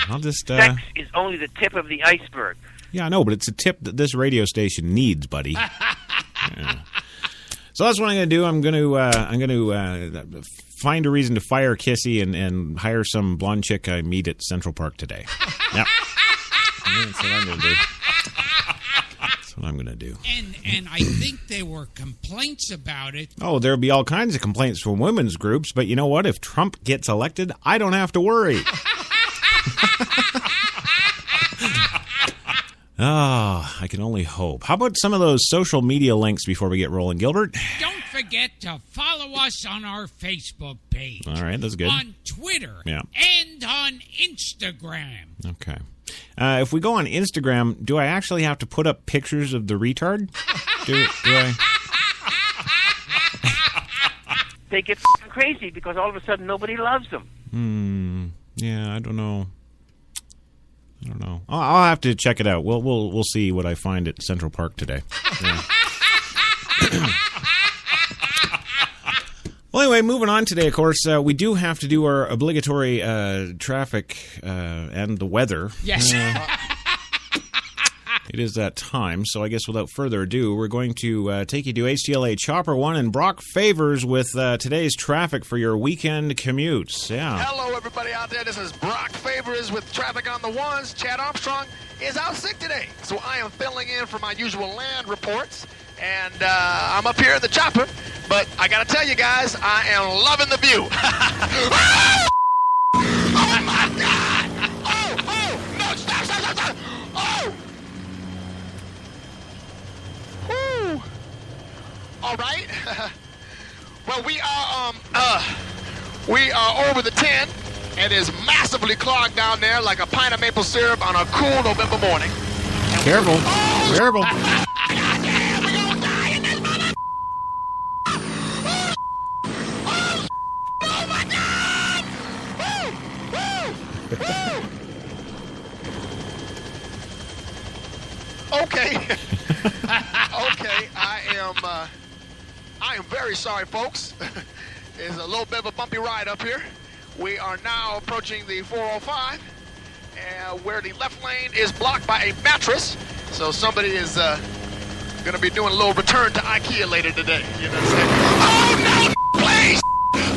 I'll just. Sex is only the tip of the iceberg. Yeah, I know, but it's a tip that this radio station needs, buddy. Yeah. So that's what I'm going to do. I'm going to find a reason to fire Kissy and hire some blonde chick I meet at Central Park today. Yep. That's what I'm going to do. That's what I'm going to do. And I think there were complaints about it. Oh, there'll be all kinds of complaints from women's groups, but you know what? If Trump gets elected, I don't have to worry. Oh, I can only hope. How about some of those social media links before we get rolling, Gilbert? Don't forget to follow us on our Facebook page. All right, that's good. On Twitter. Yeah. And on Instagram. Okay. If we go on Instagram, do I actually have to put up pictures of the retard? Do I? They get crazy because all of a sudden nobody loves them. Yeah, I don't know. I'll have to check it out. We'll see what I find at Central Park today. Yeah. Well, anyway, moving on today, of course, we do have to do our obligatory traffic and the weather. Yes. It is that time, so I guess without further ado, we're going to take you to HTLA Chopper 1 and Brock Favors with today's traffic for your weekend commutes. Yeah. Hello, everybody out there. This is Brock Favors with traffic on the ones. Chad Armstrong is out sick today, so I am filling in for my usual land reports, and I'm up here in the chopper, but I got to tell you guys, I am loving the view. Oh, my God! Oh, no, stop! Oh! Whew. All right. Well, we are over the 10. It is massively clogged down there like a pint of maple syrup on a cool November morning. Careful. Careful. Goddamn, we're gonna die in this mother. Oh my God! Woo! Okay. Okay, I am very sorry, folks. It's a little bit of a bumpy ride up here. We are now approaching the 405, where the left lane is blocked by a mattress. So somebody is going to be doing a little return to IKEA later today. You know what I'm saying? Oh, no, please!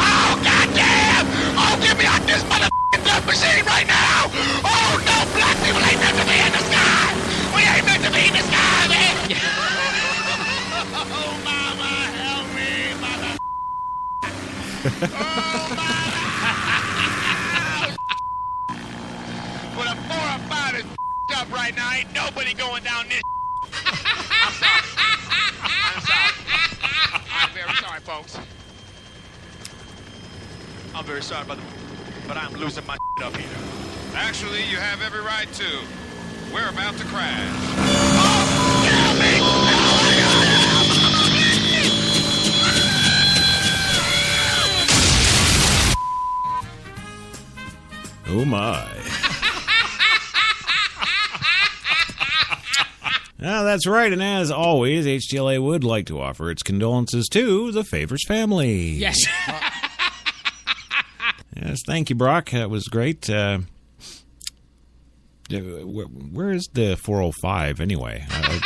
Oh, goddamn! Oh, get me out this motherfucking death machine right now! Oh, no, black people ain't meant to be in the sky! We ain't meant to be in the sky, man! Oh, mama, help me, mother... Oh, mama! When a 405 is up right now, ain't nobody going down this. I'm sorry. I'm very sorry, folks. I'm very sorry, but I'm losing my up here. Actually, you have every right to. We're about to crash. Oh, help me! Oh, my. That's right, and as always, HTLA would like to offer its condolences to the Favors family. Yes. Yes, thank you, Brock. That was great. Where is the 405 anyway? I don't...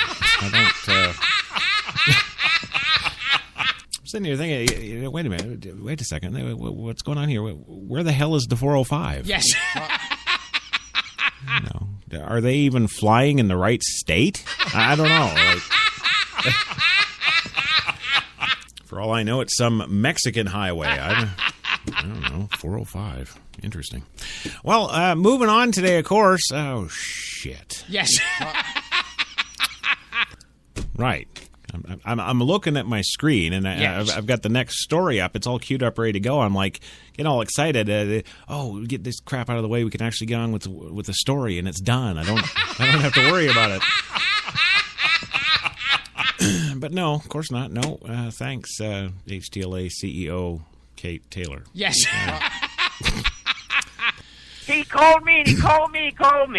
I'm sitting here thinking, wait a minute, wait a second. What's going on here? Where the hell is the 405? Yes. No. Are they even flying in the right state? I don't know. For all I know, it's some Mexican highway. I don't know. 405. Interesting. Well, moving on today, of course. Oh, shit. Yes. Right. I'm looking at my screen, and yes. I've got the next story up. It's all queued up, ready to go. I'm like, getting all excited. Get this crap out of the way. We can actually get on with the story, and it's done. I don't have to worry about it. But no, of course not. No, thanks, HTLA CEO Kate Taylor. Yes. He called me, and he called me,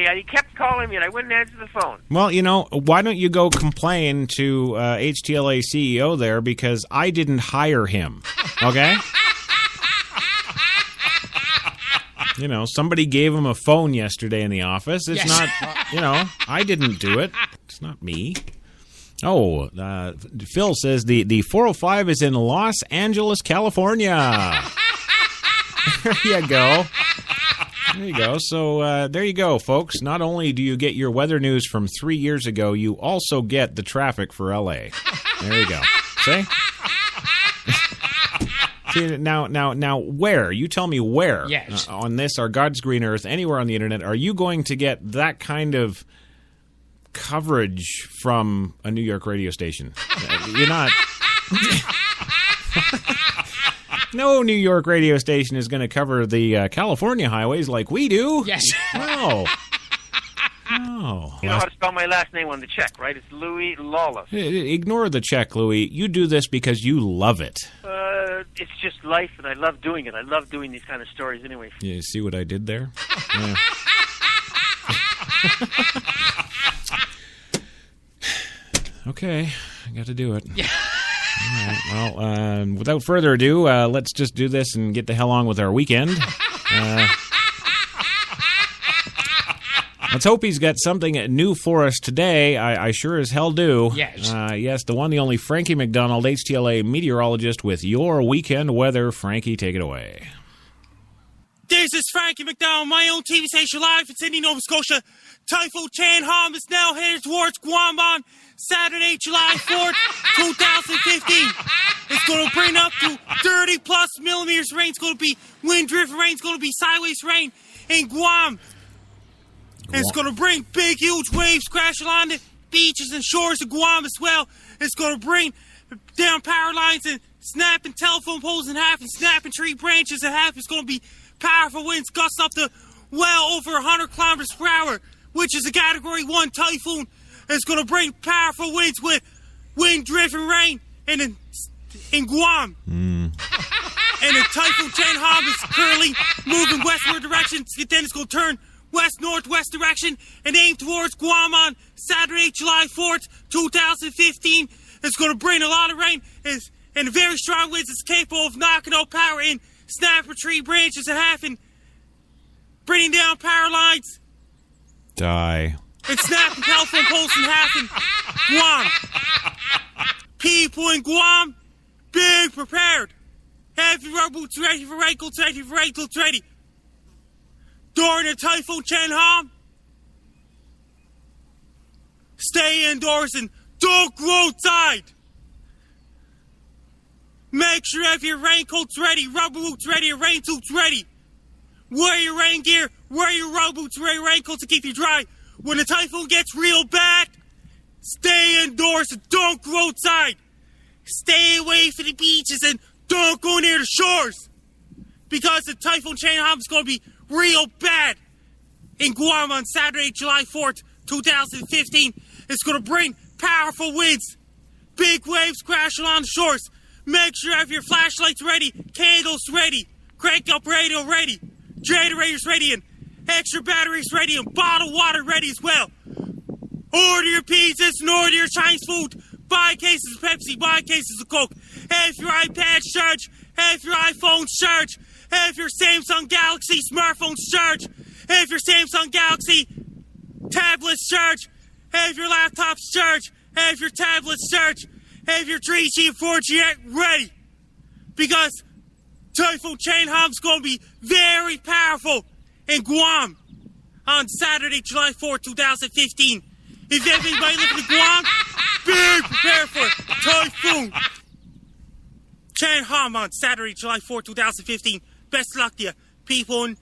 and he kept calling me, and I wouldn't answer the phone. Well, why don't you go complain to HTLA CEO there, because I didn't hire him, okay? Somebody gave him a phone yesterday in the office. It's not, I didn't do it. It's not me. Oh, Phil says the 405 is in Los Angeles, California. There you go. There you go. So there you go, folks. Not only do you get your weather news from 3 years ago, you also get the traffic for L.A. There you go. See? See, now, where? You tell me where. Yes. On this, our God's green earth, anywhere on the internet, are you going to get that kind of coverage from a New York radio station? You're not. No New York radio station is going to cover the California highways like we do. Yes. No. No. You know how to spell my last name on the check, right? It's Louis Lawless. Ignore the check, Louis. You do this because you love it. It's just life, and I love doing it. I love doing these kind of stories anyway. You see what I did there? Yeah. Okay, I got to do it. Yeah. All right, well, without further ado, let's just do this and get the hell on with our weekend. Let's hope he's got something new for us today. I sure as hell do. Yes. Yes, the one, the only Frankie McDonald, HTLA meteorologist with your weekend weather. Frankie, take it away. This is Frankie McDonald, my own TV station live in Sydney, Nova Scotia. Typhoon Chanham is now headed towards Guam on Saturday, July 4th, 2015. It's going to bring up to 30-plus millimeters of rain. It's going to be wind-driven rain. It's going to be sideways rain in Guam. And it's going to bring big, huge waves crashing on the beaches and shores of Guam as well. It's going to bring down power lines and snapping telephone poles in half and snapping tree branches in half. It's going to be powerful winds gusts up to well over 100 kilometers per hour, which is a Category 1 typhoon. It's going to bring powerful winds with wind-driven rain in Guam. And the Typhoon Chanham is currently moving westward direction. Then it's going to turn west-northwest direction and aim towards Guam on Saturday, July 4th, 2015. It's going to bring a lot of rain and very strong winds. It's capable of knocking out power in snapping tree branches in half and bringing down power lines. Die. And snapping telephone poles in half in Guam. People in Guam, be prepared. Have your rubber boots ready for raincoats, ready for raincoats, ready. During the Typhoon Chanham, stay indoors and don't go outside. Make sure you have your raincoats ready, rubber boots ready, your rain suits ready. Wear your rain gear, wear your rubber boots, wear your raincoats to keep you dry. When the typhoon gets real bad, stay indoors and don't go outside. Stay away from the beaches and don't go near the shores. Because the Typhoon Chanham is going to be real bad in Guam on Saturday, July 4th, 2015. It's going to bring powerful winds, big waves crashing on the shores. Make sure you have your flashlights ready, candles ready, crank up radio ready, generators ready, and extra batteries ready, and bottled water ready as well. Order your pizzas and order your Chinese food. Buy cases of Pepsi, buy cases of Coke. Have your iPads charged, have your iPhones charged, have your Samsung Galaxy smartphones charged, have your Samsung Galaxy tablets charged, have your laptops charged, have your tablets charged, have your 3G and 4G ready. Because Typhoon Chanham is going to be very powerful in Guam on Saturday, July 4th, 2015. If anybody living in Guam, be prepared for Typhoon Chanham on Saturday, July 4th, 2015. Best of luck to you, people in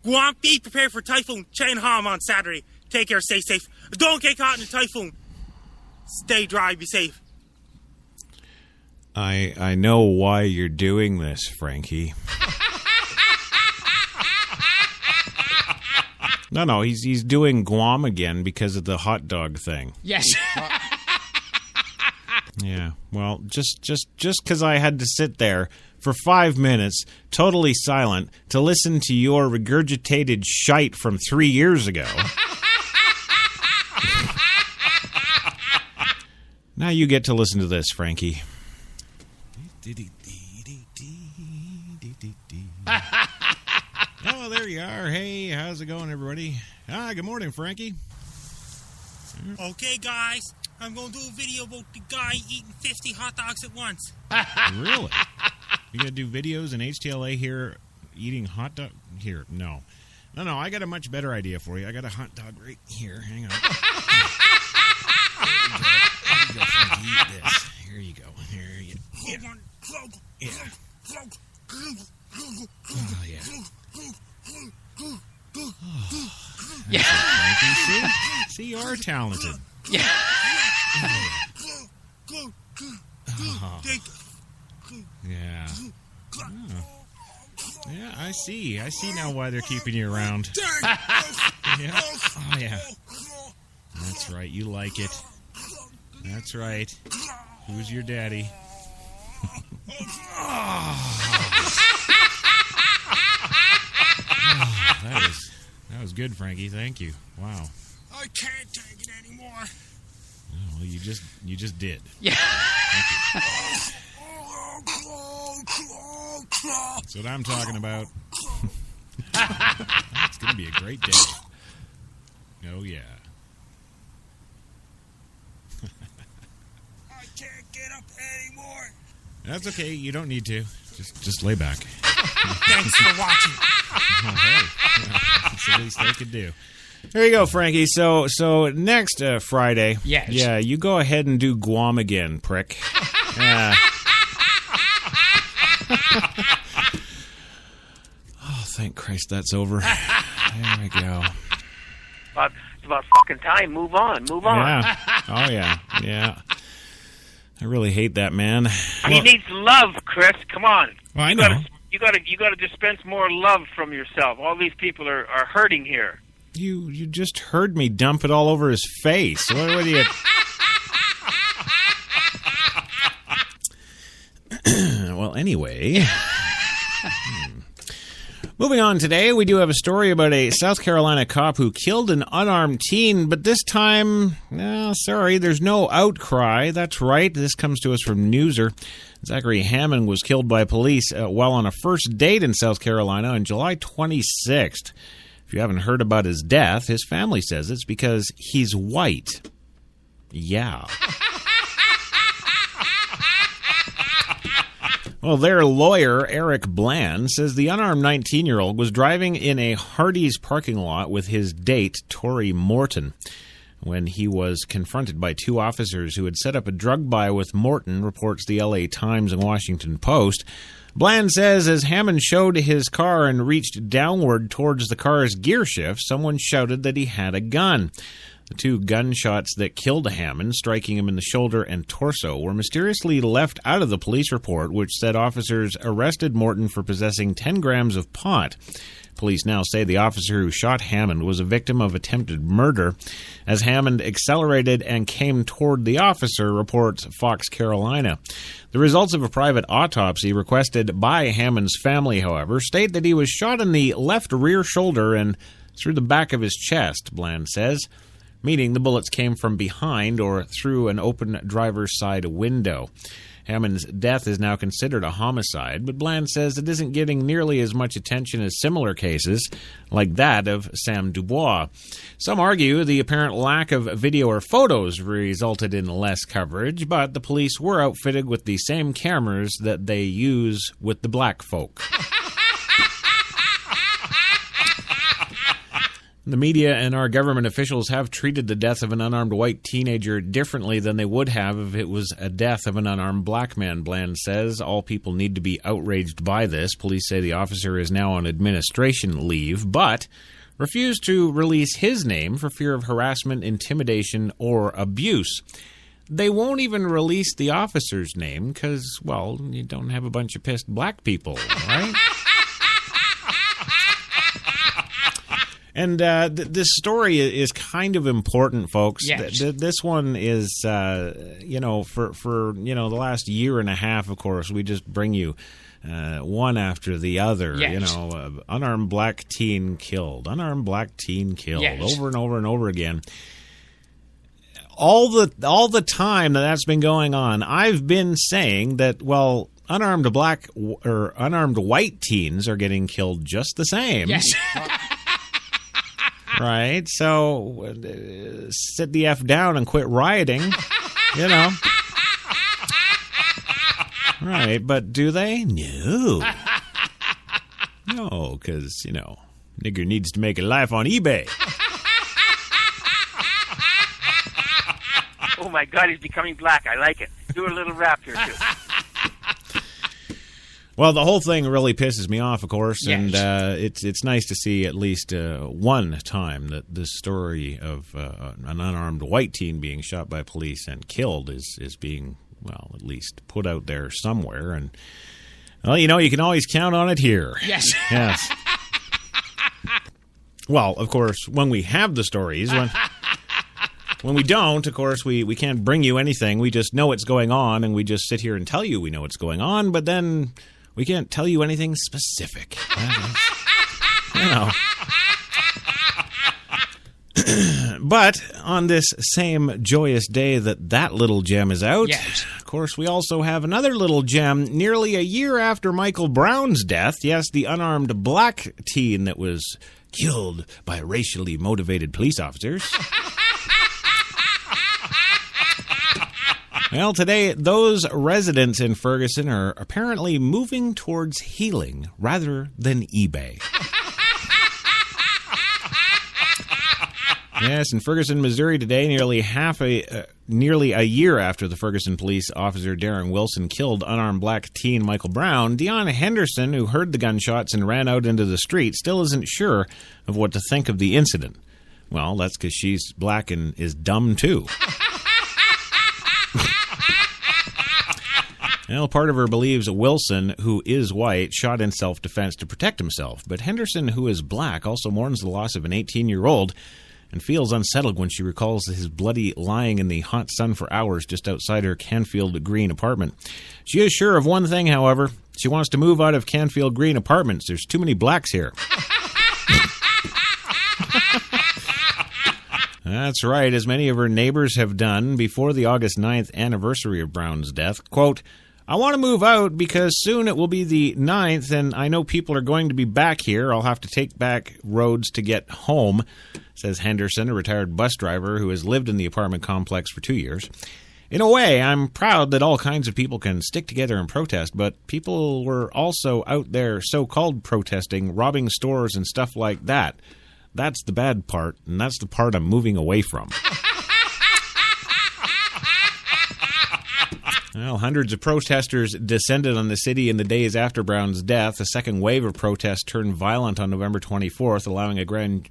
Guam. Be prepared for Typhoon Chanham on Saturday. Take care, stay safe. Don't get caught in a typhoon. Stay dry, be safe. I know why you're doing this, Frankie. No, he's doing Guam again because of the hot dog thing. Yes. Yeah, well, just because I had to sit there for 5 minutes, totally silent, to listen to your regurgitated shite from 3 years ago. Now you get to listen to this, Frankie. Oh, there you are. Hey, how's it going, everybody? Good morning, Frankie. Okay, guys, I'm going to do a video about the guy eating 50 hot dogs at once. Really? You going to do videos in HTLA here eating hot dog? Here, no, I got a much better idea for you. I got a hot dog right here. Hang on. Eat this. Here you go. Here you go. Yeah. Oh, yeah. Yeah. See, you are talented. Yeah. Oh. Yeah. Oh. Yeah, I see. I see now why they're keeping you around. Yeah. Oh, yeah. That's right. You like it. That's right. Who's your daddy? That was good, Frankie. Thank you. Wow. I can't take it anymore. Oh, well, you just did. Yeah. Thank you. That's what I'm talking about. It's going to be a great day. Oh, yeah. I can't get up anymore. That's okay. You don't need to. Just lay back. Thanks for watching. Oh, hey. That's the least they could do. There you go, Frankie. So next Friday, yes. Yeah, you go ahead and do Guam again, prick. Oh, thank Christ that's over. There we go. It's about fucking time. Move on. Yeah. Oh, yeah. Yeah. I really hate that man. He needs love, Chris. Come on. Well, I know. You gotta dispense more love from yourself. All these people are hurting here. You just heard me dump it all over his face. What do you... Well, anyway... Moving on today, we do have a story about a South Carolina cop who killed an unarmed teen, but this time, there's no outcry. That's right, this comes to us from Newser. Zachary Hammond was killed by police while on a first date in South Carolina on July 26th. If you haven't heard about his death, his family says it's because he's white. Yeah. Well, their lawyer, Eric Bland, says the unarmed 19-year-old was driving in a Hardee's parking lot with his date, Tori Morton, when he was confronted by two officers who had set up a drug buy with Morton, reports the LA Times and Washington Post. Bland says as Hammond showed his car and reached downward towards the car's gear shift, someone shouted that he had a gun. The two gunshots that killed Hammond, striking him in the shoulder and torso, were mysteriously left out of the police report, which said officers arrested Morton for possessing 10 grams of pot. Police now say the officer who shot Hammond was a victim of attempted murder. As Hammond accelerated and came toward the officer, reports Fox Carolina. The results of a private autopsy requested by Hammond's family, however, state that he was shot in the left rear shoulder and through the back of his chest, Bland says, meaning the bullets came from behind or through an open driver's side window. Hammond's death is now considered a homicide, but Bland says it isn't getting nearly as much attention as similar cases like that of Sam Dubois. Some argue the apparent lack of video or photos resulted in less coverage, but the police were outfitted with the same cameras that they use with the black folk. The media and our government officials have treated the death of an unarmed white teenager differently than they would have if it was a death of an unarmed black man, Bland says. All people need to be outraged by this. Police say the officer is now on administration leave, but refused to release his name for fear of harassment, intimidation, or abuse. They won't even release the officer's name because, well, you don't have a bunch of pissed black people, right? And this story is kind of important, folks. Yes. This one is, for the last year and a half, of course, we just bring you one after the other. Yes. Unarmed black teen killed. Unarmed black teen killed. Yes. Over and over and over again. All the time that's been going on, I've been saying that, well, unarmed white teens are getting killed just the same. Yes. Right, so sit the F down and quit rioting, Right, but do they? No. No, because, nigger needs to make a life on eBay. Oh, my God, he's becoming black. I like it. Do a little rap here, too. Well, the whole thing really pisses me off, of course, yes. And it's nice to see at least one time that this story of an unarmed white teen being shot by police and killed is being, well, at least put out there somewhere. And, well, you can always count on it here. Yes. Yes. Well, of course, when we have the stories, when we don't, of course, we can't bring you anything. We just know what's going on, and we just sit here and tell you we know what's going on, but then we can't tell you anything specific. But on this same joyous day that little gem is out, yes. of course, we also have another little gem. Nearly a year after Michael Brown's death, yes, the unarmed black teen that was killed by racially motivated police officers. Well, today, those residents in Ferguson are apparently moving towards healing rather than eBay. Yes, in Ferguson, Missouri today, nearly a year after the Ferguson police officer Darren Wilson killed unarmed black teen Michael Brown, Deanna Henderson, who heard the gunshots and ran out into the street, still isn't sure of what to think of the incident. Well, that's because she's black and is dumb, too. Well, part of her believes Wilson, who is white, shot in self-defense to protect himself. But Henderson, who is black, also mourns the loss of an 18-year-old and feels unsettled when she recalls his bloody lying in the hot sun for hours just outside her Canfield Green apartment. She is sure of one thing, however. She wants to move out of Canfield Green apartments. There's too many blacks here. That's right, as many of her neighbors have done before the August 9th anniversary of Brown's death. Quote, I want to move out because soon it will be the 9th and I know people are going to be back here. I'll have to take back roads to get home, says Henderson, a retired bus driver who has lived in the apartment complex for 2 years. In a way, I'm proud that all kinds of people can stick together and protest, but people were also out there so-called protesting, robbing stores and stuff like that. That's the bad part, and that's the part I'm moving away from. Well, hundreds of protesters descended on the city in the days after Brown's death. A second wave of protests turned violent on November 24th, allowing a grand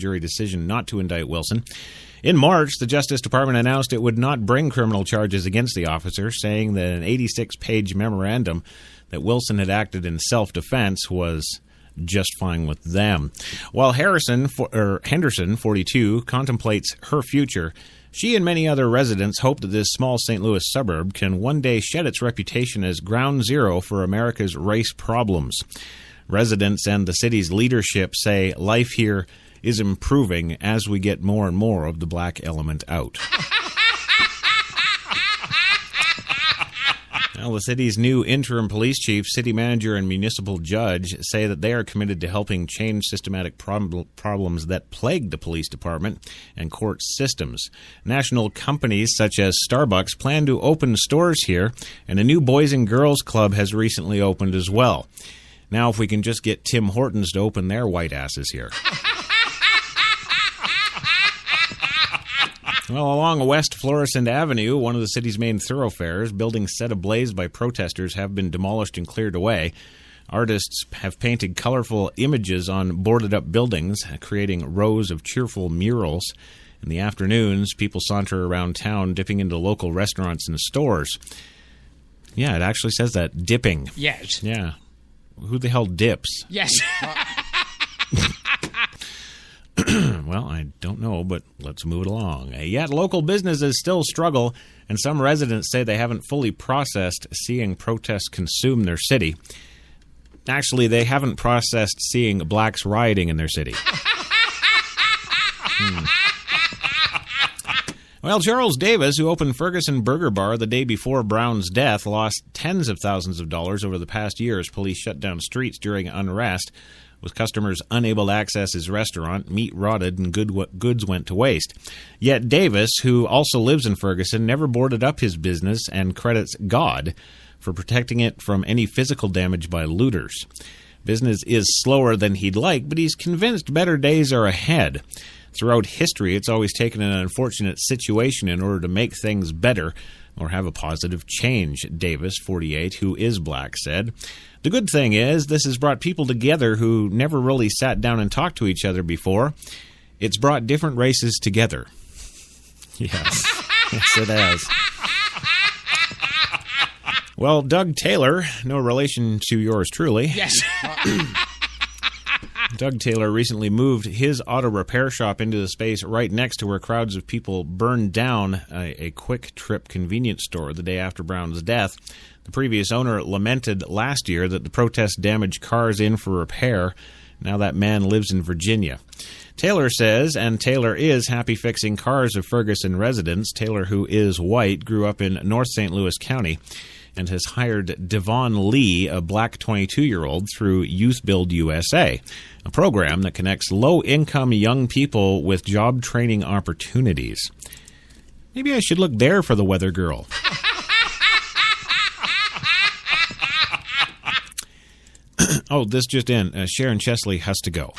jury decision not to indict Wilson. In March, the Justice Department announced it would not bring criminal charges against the officer, saying that an 86-page memorandum that Wilson had acted in self-defense was just fine with them. While Henderson, 42, contemplates her future, she and many other residents hope that this small St. Louis suburb can one day shed its reputation as ground zero for America's race problems. Residents and the city's leadership say life here is improving as we get more and more of the black element out. Well, the city's new interim police chief, city manager, and municipal judge say that they are committed to helping change systematic problems that plague the police department and court systems. National companies such as Starbucks plan to open stores here, and a new Boys and Girls Club has recently opened as well. Now, if we can just get Tim Hortons to open their white asses here. Well, along West Florissant Avenue, one of the city's main thoroughfares, buildings set ablaze by protesters have been demolished and cleared away. Artists have painted colorful images on boarded-up buildings, creating rows of cheerful murals. In the afternoons, people saunter around town, dipping into local restaurants and stores. Yeah, it actually says that, dipping. Yes. Yeah. Who the hell dips? Yes. Well, I don't know, but let's move it along. Yet local businesses still struggle, and some residents say they haven't fully processed seeing protests consume their city. Actually, they haven't processed seeing blacks rioting in their city. Well, Charles Davis, who opened Ferguson Burger Bar the day before Brown's death, lost tens of thousands of dollars over the past year as police shut down streets during unrest. With customers unable to access his restaurant, meat rotted and goods went to waste. Yet Davis, who also lives in Ferguson, never boarded up his business and credits God for protecting it from any physical damage by looters. Business is slower than he'd like, but he's convinced better days are ahead. Throughout history, it's always taken an unfortunate situation in order to make things better or have a positive change, Davis, 48, who is black, said. The good thing is this has brought people together who never really sat down and talked to each other before. It's brought different races together. Yes. Yes, it has. Well, Doug Taylor, no relation to yours truly. Yes. Doug Taylor recently moved his auto repair shop into the space right next to where crowds of people burned down a Quick Trip convenience store the day after Brown's death. The previous owner lamented last year that the protests damaged cars in for repair. Now that man lives in Virginia. Taylor says, and Taylor is happy fixing cars of Ferguson residents. Taylor, who is white, grew up in North St. Louis County and has hired Devon Lee, a black 22-year-old, through Youth Build USA, a program that connects low-income young people with job training opportunities. Maybe I should look there for the weather girl. Oh, this just in. Sharon Chesley has to go.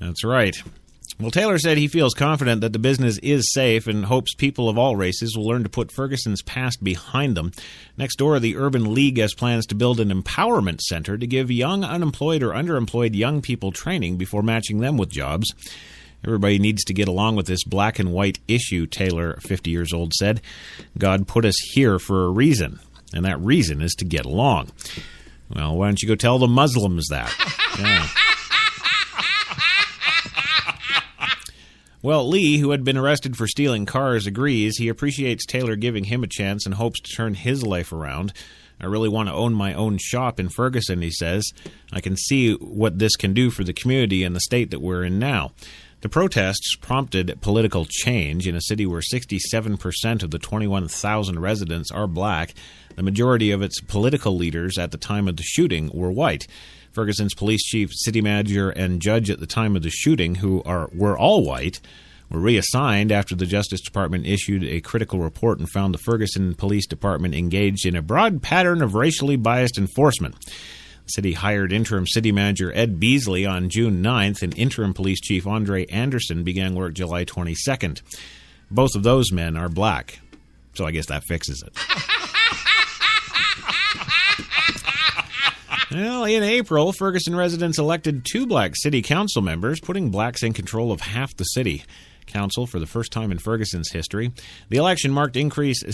That's right. Well, Taylor said he feels confident that the business is safe and hopes people of all races will learn to put Ferguson's past behind them. Next door, the Urban League has plans to build an empowerment center to give young, unemployed, or underemployed young people training before matching them with jobs. Everybody needs to get along with this black and white issue, Taylor, 50 years old, said. God put us here for a reason, and that reason is to get along. Well, why don't you go tell the Muslims that? Yeah. Well, Lee, who had been arrested for stealing cars, agrees. He appreciates Taylor giving him a chance and hopes to turn his life around. I really want to own my own shop in Ferguson, he says. I can see what this can do for the community and the state that we're in now. The protests prompted political change in a city where 67% of the 21,000 residents are black. The majority of its political leaders at the time of the shooting were white. Ferguson's police chief, city manager, and judge at the time of the shooting, who were all white, were reassigned after the Justice Department issued a critical report and found the Ferguson Police Department engaged in a broad pattern of racially biased enforcement. The city hired interim city manager Ed Beasley on June 9th, and interim police chief Andre Anderson began work July 22nd. Both of those men are black, so I guess that fixes it. Well, in April, Ferguson residents elected 2 black city council members, putting blacks in control of half the city council for the first time in Ferguson's history. The election marked increased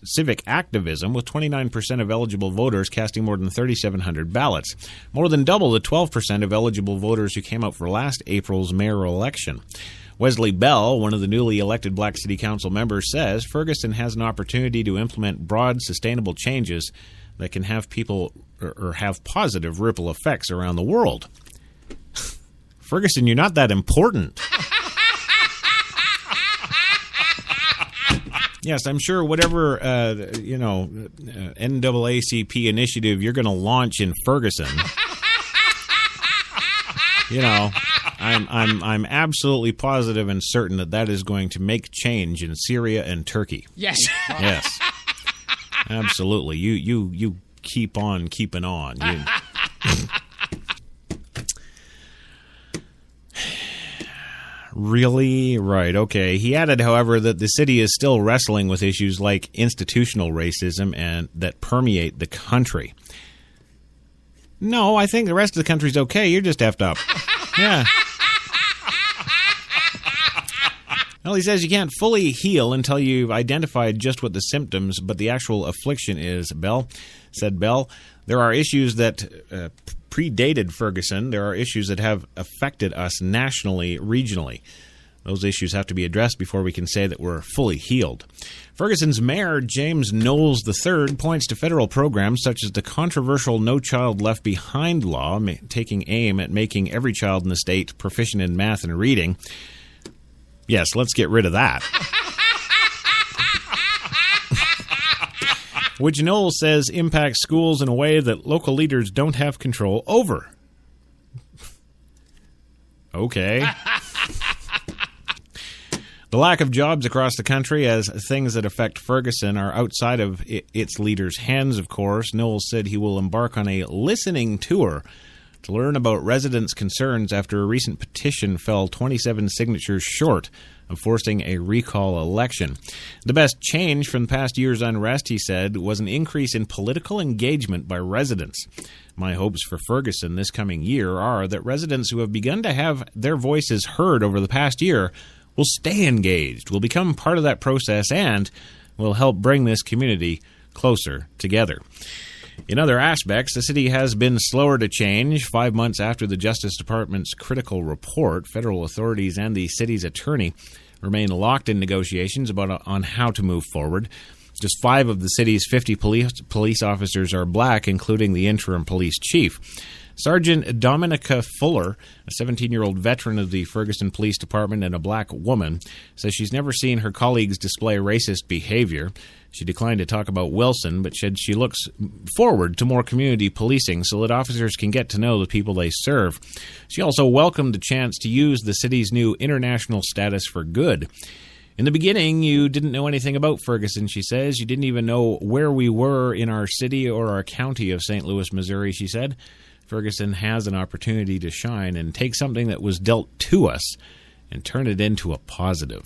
civic activism, with 29% of eligible voters casting more than 3,700 ballots, more than double the 12% of eligible voters who came out for last April's mayoral election. Wesley Bell, one of the newly elected black city council members, says Ferguson has an opportunity to implement broad, sustainable changes that can have people or have positive ripple effects around the world. Ferguson, you're not that important. Yes, I'm sure whatever NAACP initiative you're going to launch in Ferguson, I'm absolutely positive and certain that is going to make change in Syria and Turkey. Yes. Yes. Absolutely. You keep on keeping on. Really? Right. Okay. He added, however, that the city is still wrestling with issues like institutional racism and that permeate the country. No, I think the rest of the country's okay. You're just effed up. Yeah. Well, he says you can't fully heal until you've identified just what the symptoms, but the actual affliction is, said Bell. There are issues that predated Ferguson. There are issues that have affected us nationally, regionally. Those issues have to be addressed before we can say that we're fully healed. Ferguson's mayor, James Knowles III, points to federal programs such as the controversial No Child Left Behind law, taking aim at making every child in the state proficient in math and reading. Yes, let's get rid of that. Which Knowles says impacts schools in a way that local leaders don't have control over. Okay. The lack of jobs across the country as things that affect Ferguson are outside of its leaders' hands, of course. Knowles said he will embark on a listening tour to learn about residents' concerns after a recent petition fell 27 signatures short of forcing a recall election. The best change from the past year's unrest, he said, was an increase in political engagement by residents. My hopes for Ferguson this coming year are that residents who have begun to have their voices heard over the past year will stay engaged, will become part of that process, and will help bring this community closer together. In other aspects, the city has been slower to change. 5 months after the Justice Department's critical report, federal authorities and the city's attorney remain locked in negotiations on how to move forward. Just 5 of the city's 50 police officers are black, including the interim police chief. Sergeant Dominica Fuller, a 17-year-old veteran of the Ferguson Police Department and a black woman, says she's never seen her colleagues display racist behavior. She declined to talk about Wilson, but said she looks forward to more community policing so that officers can get to know the people they serve. She also welcomed the chance to use the city's new international status for good. In the beginning, you didn't know anything about Ferguson, she says. You didn't even know where we were in our city or our county of St. Louis, Missouri, she said. Ferguson has an opportunity to shine and take something that was dealt to us and turn it into a positive.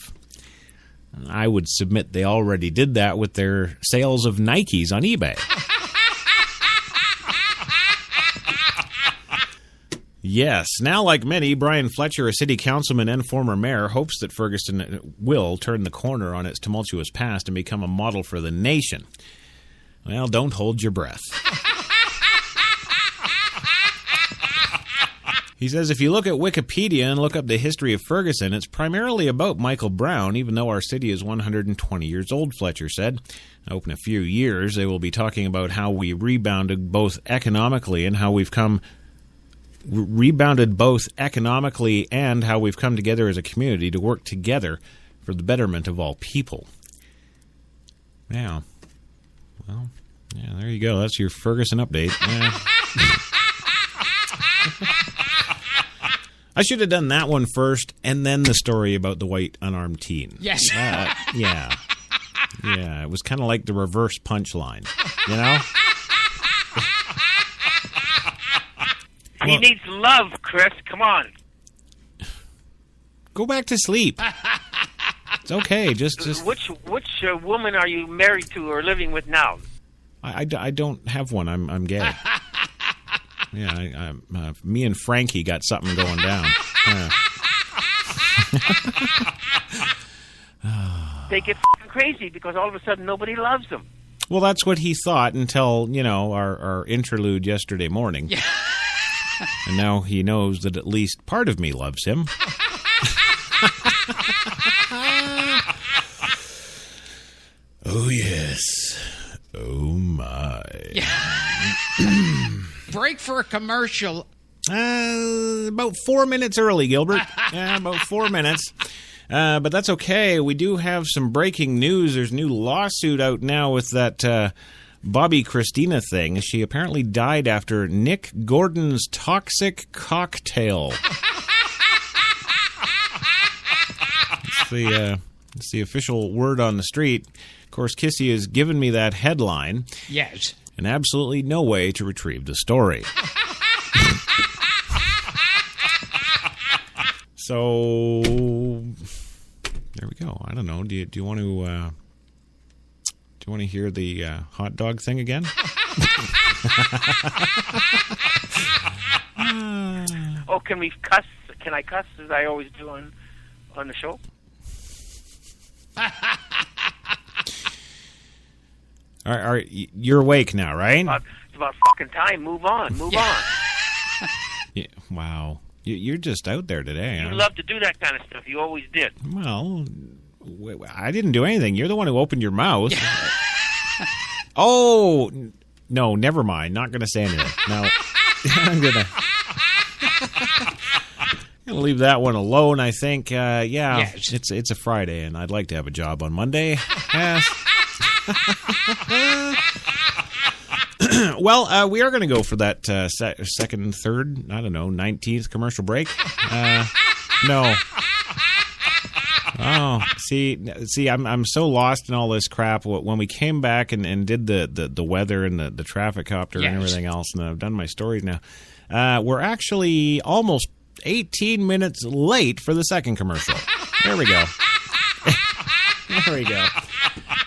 I would submit they already did that with their sales of Nikes on eBay. Yes, now like many, Brian Fletcher, a city councilman and former mayor, hopes that Ferguson will turn the corner on its tumultuous past and become a model for the nation. Well, don't hold your breath. He says if you look at Wikipedia and look up the history of Ferguson, it's primarily about Michael Brown, even though our city is 120 years old, Fletcher said. I hope in a few years they will be talking about how we rebounded both economically and how we've come together as a community to work together for the betterment of all people. Yeah. Well, yeah, there you go. That's your Ferguson update. I should have done that one first, and then the story about the white unarmed teen. Yes. Yeah. Yeah, it was kind of like the reverse punchline, you know? He needs love, Chris. Come on. Go back to sleep. It's okay. Just. Which woman are you married to or living with now? I don't have one. I'm gay. Yeah, me and Frankie got something going down. They get crazy because all of a sudden nobody loves them. Well, that's what he thought until, our interlude yesterday morning. Yeah. And now he knows that at least part of me loves him. Oh, yes. Oh, my. Break for a commercial. About 4 minutes early, Gilbert. Yeah, about 4 minutes. But that's okay. We do have some breaking news. There's a new lawsuit out now with that Bobby Christina thing. She apparently died after Nick Gordon's toxic cocktail. It's the official word on the street. Of course, Kissy has given me that headline. Yes. And absolutely no way to retrieve the story. So there we go. I don't know. Do you want to hear the hot dog thing again? Oh, can we cuss? Can I cuss as I always do on the show? All right, you're awake now, right? It's about fucking time. Move on. Yeah, wow. You're just out there today. You love to do that kind of stuff. You always did. Well, I didn't do anything. You're the one who opened your mouth. Oh, no, never mind. Not going to say anything. No. I'm going to leave that one alone, I think. Yes. It's a Friday, and I'd like to have a job on Monday. Yes. Well, we are going to go for that second, third, 19th commercial break. No. Oh, see, I'm so lost in all this crap. When we came back and did the weather and the traffic copter and everything else, and I've done my stories now, we're actually almost 18 minutes late for the second commercial. There we go. There we go.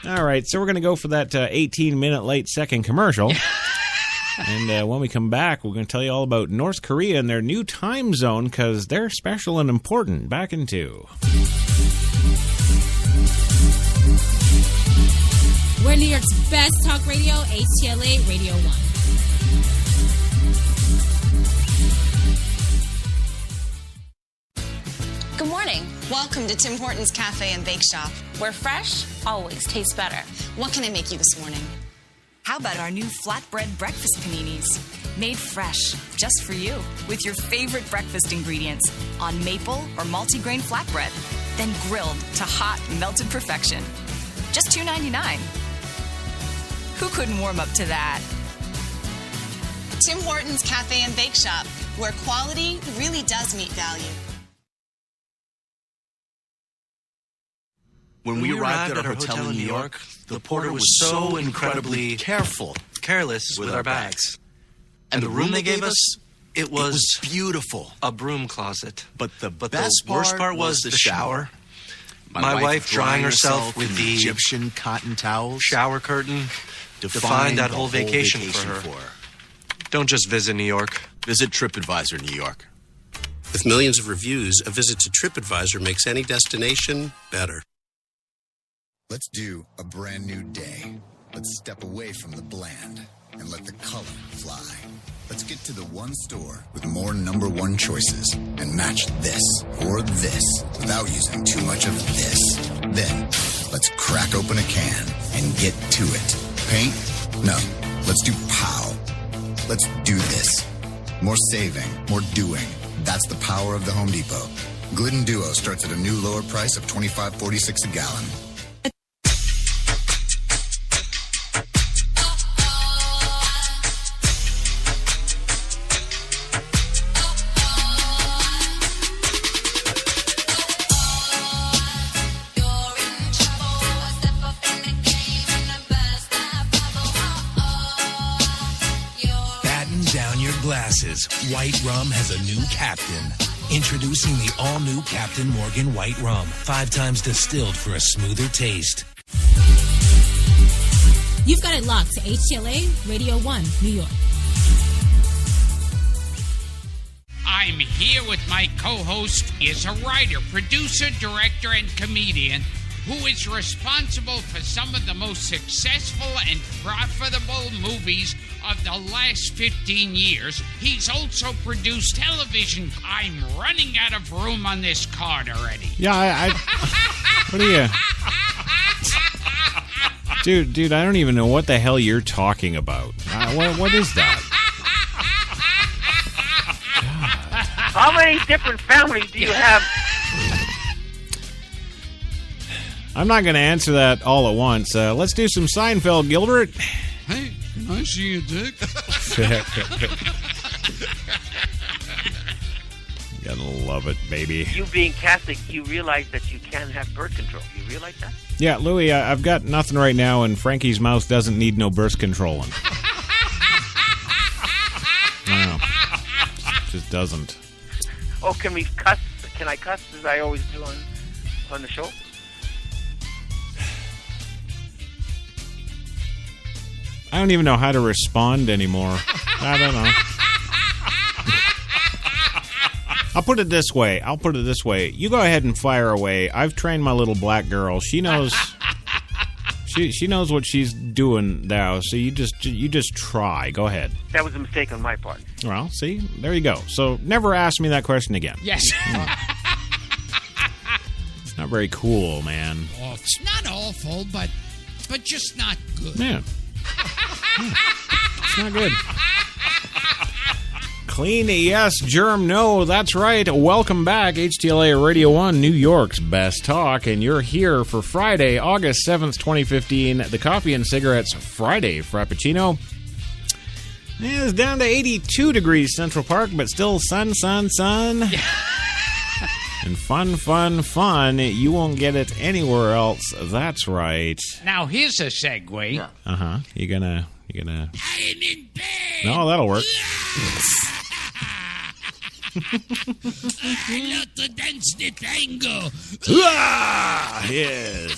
All right, so we're going to go for that 18-minute late second commercial. And when we come back, we're going to tell you all about North Korea and their new time zone because they're special and important. Back in 2. We're New York's best talk radio, HTLA Radio 1. Good morning. Welcome Welcome to Tim Hortons Cafe and Bake Shop, where fresh always tastes better. What can I make you this morning? How about our new flatbread breakfast paninis? Made fresh, just for you, with your favorite breakfast ingredients on maple or multigrain flatbread, then grilled to hot, melted perfection. Just $2.99. Who couldn't warm up to that? Tim Hortons Cafe and Bake Shop, where quality really does meet value. When we arrived at our hotel in New York, the porter was so incredibly careless with our bags. And the room they gave us, it was beautiful. A broom closet. But the worst part was the shower. My wife drying herself with the Egyptian cotton towels. Shower curtain defined that whole vacation for her. Don't just visit New York. Visit TripAdvisor New York. With millions of reviews, a visit to TripAdvisor makes any destination better. Let's do a brand new day. Let's step away from the bland and let the color fly. Let's get to the one store with more number one choices and match this or this without using too much of this. Then, let's crack open a can and get to it. Paint? No. Let's do POW. Let's do this. More saving, more doing. That's the power of the Home Depot. Glidden Duo starts at a new lower price of $25.46 a gallon. Glasses. White Rum has a new captain. Introducing the all-new Captain Morgan White Rum. 5 times distilled for a smoother taste. You've got it locked to HTLA Radio 1, New York. I'm here with my co-host. He is a writer, producer, director, and comedian who is responsible for some of the most successful and profitable movies of the last 15 years. He's also produced television. I'm running out of room on this card already. Yeah, I what are you... Dude, I don't even know what the hell you're talking about. What is that? How many different families do you have? I'm not going to answer that all at once. Let's do some Seinfeld, Gilbert. Hey, can I see your dick? Gotta love it, baby. You being Catholic, you realize that you can have birth control. You realize that? Yeah, Louie, I've got nothing right now, and Frankie's mouth doesn't need no birth controlling. No, just doesn't. Oh, can we cuss? Can I cuss as I always do on the show? I don't even know how to respond anymore. I don't know. I'll put it this way. You go ahead and fire away. I've trained my little black girl. She knows. She knows what she's doing now. So you just try. Go ahead. That was a mistake on my part. Well, see, there you go. So never ask me that question again. Yes. It's not very cool, man. Oh, it's not awful, but just not good. Yeah. It's not good. Clean, yes. Germ, no. That's right. Welcome back. HTLA Radio 1, New York's best talk. And you're here for Friday, August 7th, 2015. The Coffee and Cigarettes Friday Frappuccino. It's down to 82 degrees Central Park, but still sun. And fun. You won't get it anywhere else. That's right. Now, here's a segue. Yeah. Uh-huh. You gonna... I am in bed. No, that'll work. I love to dance the tango. Yes.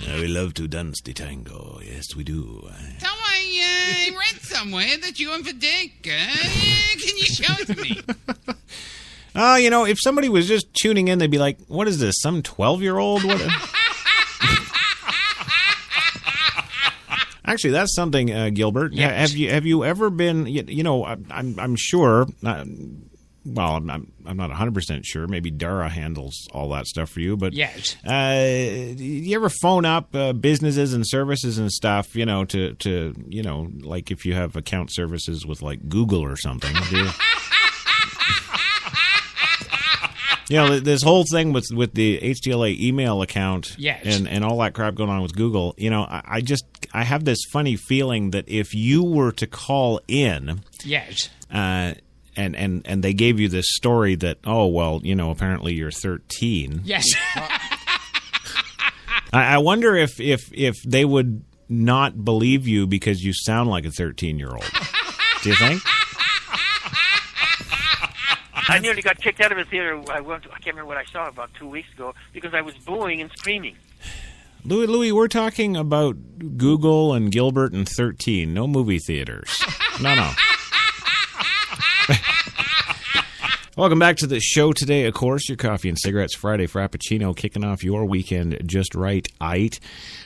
We love to dance the tango. Yes, we do. So I read somewhere that you have a dick. Can you show it to me? If somebody was just tuning in, they'd be like, what is this, some 12-year-old? What? Actually, that's something, Gilbert. Yes. Have you ever been? I'm sure well, I'm not 100% sure. Maybe Dara handles all that stuff for you. But yes, you ever phone up businesses and services and stuff? You know, to like if you have account services with like Google or something. Do you? You know, this whole thing with the HTLA email account and all that crap going on with Google, you know, I have this funny feeling that if you were to call in and they gave you this story that, oh, well, you know, apparently you're 13. Yes. I wonder if they would not believe you because you sound like a 13-year-old. Do you think? I nearly got kicked out of a theater. I can't remember what I saw about 2 weeks ago because I was booing and screaming. Louis, we're talking about Google and Gilbert and 13. No movie theaters. No. Welcome back to the show today, of course. Your Coffee and Cigarettes Friday Frappuccino kicking off your weekend just right. I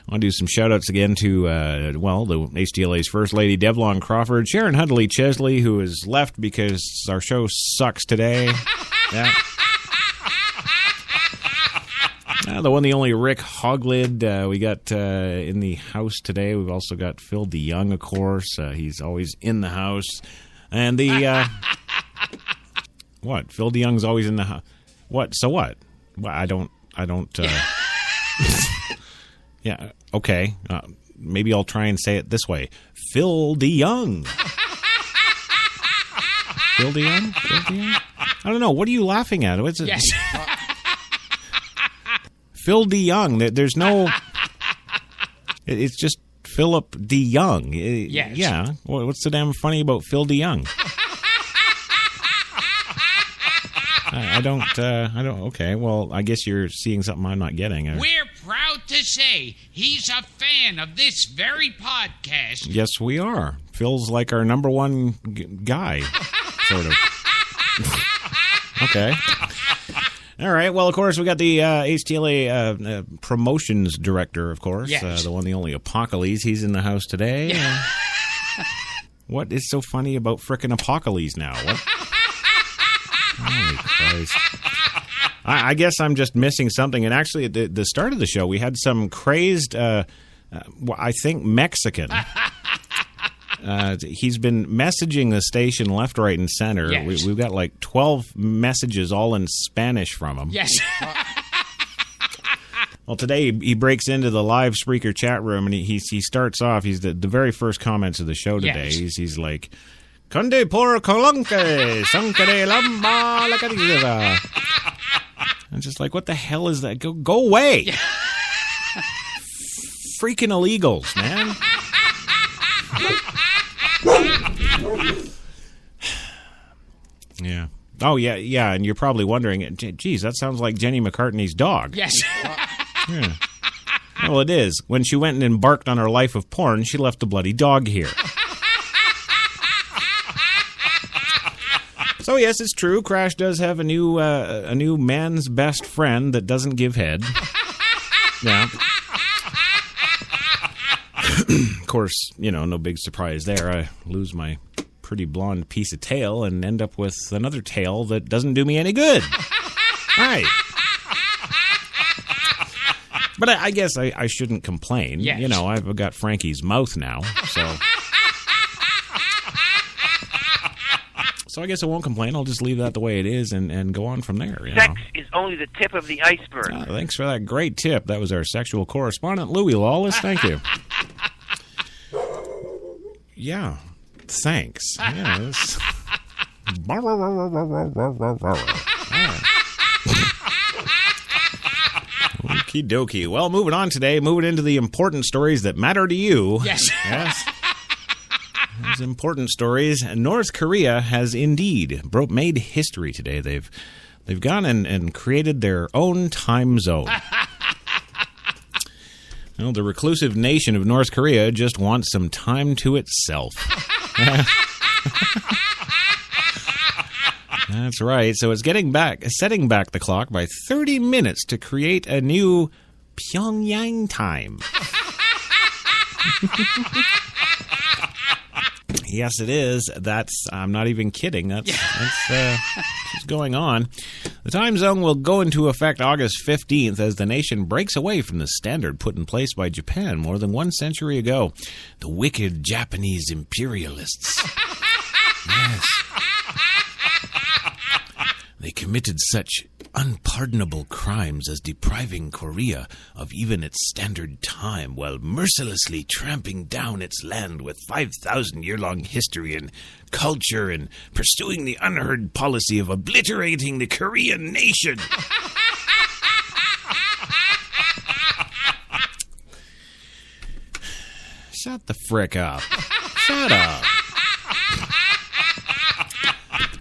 want to do some shout-outs again to, the HTLA's First Lady, Devlon Crawford, Sharon Huntley Chesley, who has left because our show sucks today. Yeah. The one, the only Rick Hoglid we got in the house today. We've also got Phil DeYoung, of course. He's always in the house. And the... What? Phil DeYoung's always in the house. What? So what? Well, I don't. Yeah. Okay. Maybe I'll try and say it this way. Phil DeYoung. Phil DeYoung? Phil DeYoung? I don't know. What are you laughing at? What's it? Yes. Phil DeYoung. There's no. It's just Philip DeYoung. Yes. Yeah. What's so damn funny about Phil DeYoung? I don't. Okay, well, I guess you're seeing something I'm not getting. We're proud to say he's a fan of this very podcast. Yes, we are. Phil's like our number one guy, sort of. Okay. All right. Well, of course, we got the HTLA promotions director, of course. Yes. The one, the only Apocalypse. He's in the house today. Yeah. What is so funny about frickin' Apocalypse now? What? Holy Christ. I guess I'm just missing something. And actually, at the start of the show, we had some crazed, I think, Mexican. He's been messaging the station left, right, and center. Yes. We've got like 12 messages all in Spanish from him. Yes. Well, today he breaks into the live Spreaker chat room, and he starts off. He's the very first comments of the show today. Yes. He's like... Conde por colonque, sancre lamba la carilla. I'm just like, what the hell is that? Go away. Freaking illegals, man. Yeah. Oh, yeah, and you're probably wondering, geez, that sounds like Jenny McCartney's dog. Yes. Yeah. Well, it is. When she went and embarked on her life of porn, she left the bloody dog here. So yes, it's true. Crash does have a new man's best friend that doesn't give head. Yeah. Of course, no big surprise there. I lose my pretty blonde piece of tail and end up with another tail that doesn't do me any good. Right. But I guess I shouldn't complain. Yes. I've got Frankie's mouth now, so. So I guess I won't complain. I'll just leave that the way it is and go on from there. Sex is only the tip of the iceberg. Thanks for that great tip. That was our sexual correspondent, Louis Lawless. Thank you. Yeah. Thanks. Yeah, Okie dokie. Well, moving on today, moving into the important stories that matter to you. Yes. Yes. Those important stories. North Korea has indeed made history today. They've gone and created their own time zone. Well, the reclusive nation of North Korea just wants some time to itself. That's right. So it's setting back the clock by 30 minutes to create a new Pyongyang time. Yes, it is. I'm not even kidding. That's what's going on. The time zone will go into effect August 15th as the nation breaks away from the standard put in place by Japan more than 1 century ago. The wicked Japanese imperialists. Yes. They committed such unpardonable crimes as depriving Korea of even its standard time while mercilessly tramping down its land with 5,000-year-long history and culture and pursuing the unheard policy of obliterating the Korean nation. Shut the frick up. Shut up.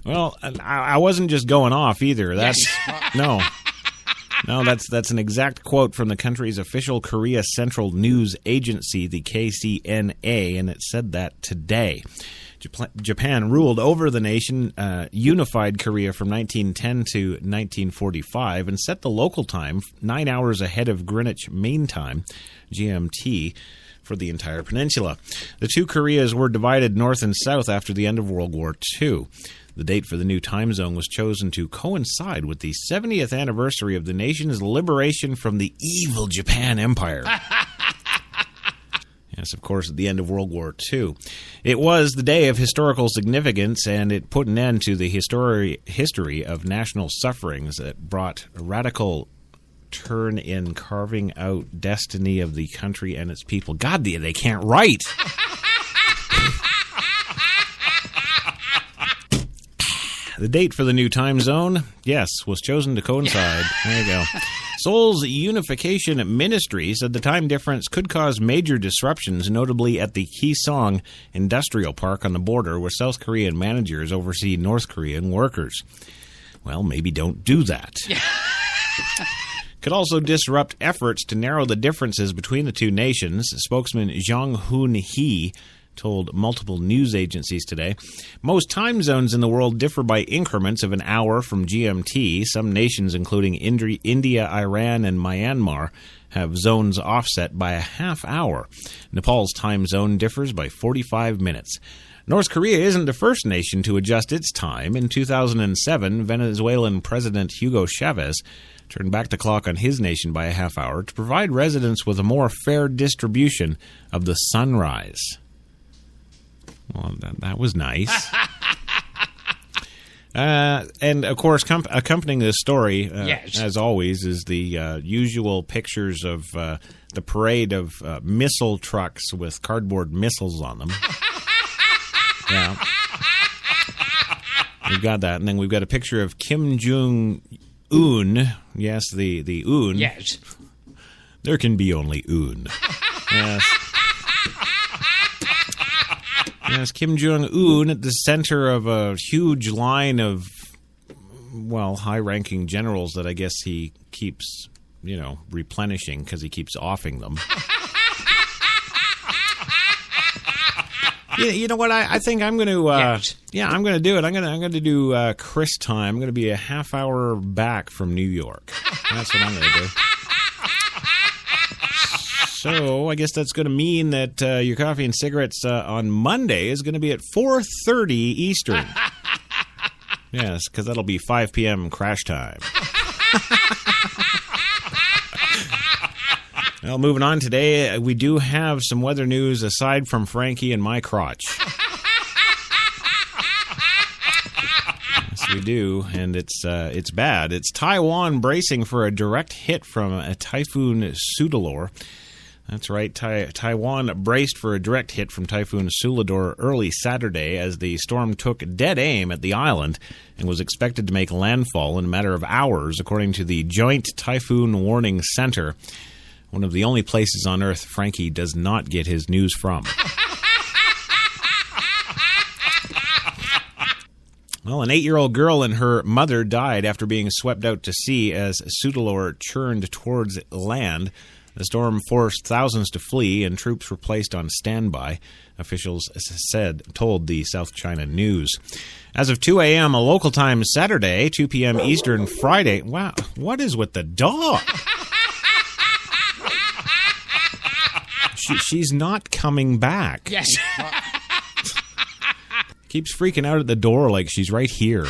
Well, I wasn't just going off either. That's no, that's an exact quote from the country's official Korea Central News Agency, the KCNA, and it said that today. Japan ruled over the nation, unified Korea from 1910 to 1945, and set the local time 9 hours ahead of Greenwich Mean Time, GMT, for the entire peninsula. The two Koreas were divided north and south after the end of World War II. The date for the new time zone was chosen to coincide with the 70th anniversary of the nation's liberation from the evil Japan Empire. Yes, of course, at the end of World War II. It was the day of historical significance, and it put an end to the history of national sufferings that brought a radical turn in carving out destiny of the country and its people. God, they can't write. The date for the new time zone, yes, was chosen to coincide. There you go. Seoul's Unification Ministry said the time difference could cause major disruptions, notably at the Kaesong Industrial Park on the border, where South Korean managers oversee North Korean workers. Well, maybe don't do that. Could also disrupt efforts to narrow the differences between the two nations. Spokesman Jong Hoon-hee told multiple news agencies today. Most time zones in the world differ by increments of an hour from GMT. Some nations, including India, Iran, and Myanmar, have zones offset by a half hour. Nepal's time zone differs by 45 minutes. North Korea isn't the first nation to adjust its time. In 2007, Venezuelan President Hugo Chavez turned back the clock on his nation by a half hour to provide residents with a more fair distribution of the sunrise. Well, that was nice. And, of course, accompanying this story, as always, is the usual pictures of the parade of missile trucks with cardboard missiles on them. Yeah. We've got that. And then we've got a picture of Kim Jong-un. Yes, the Un. Yes. There can be only Un. Yes. Yes, Kim Jong-un at the center of a huge line of, well, high-ranking generals that I guess he keeps, replenishing because he keeps offing them. You know what? I think I'm going to. I'm going to do it. I'm going to do Chris time. I'm going to be a half hour back from New York. That's what I'm going to do. So I guess that's going to mean that your coffee and cigarettes on Monday is going to be at 4:30 Eastern. Yes, because that'll be 5 p.m. crash time. Well, moving on today, we do have some weather news aside from Frankie and my crotch. Yes, we do, and it's bad. It's Taiwan bracing for a direct hit from a Typhoon Soudelor. That's right. Taiwan braced for a direct hit from Typhoon Soudelor early Saturday as the storm took dead aim at the island and was expected to make landfall in a matter of hours, according to the Joint Typhoon Warning Center, one of the only places on Earth Frankie does not get his news from. Well, an 8-year-old girl and her mother died after being swept out to sea as Soudelor churned towards land. The storm forced thousands to flee, and troops were placed on standby, officials told the South China News. As of 2 a.m. a local time Saturday, 2 p.m. Eastern Friday. Wow, what is with the dog? She's not coming back. Yes. Keeps freaking out at the door like she's right here.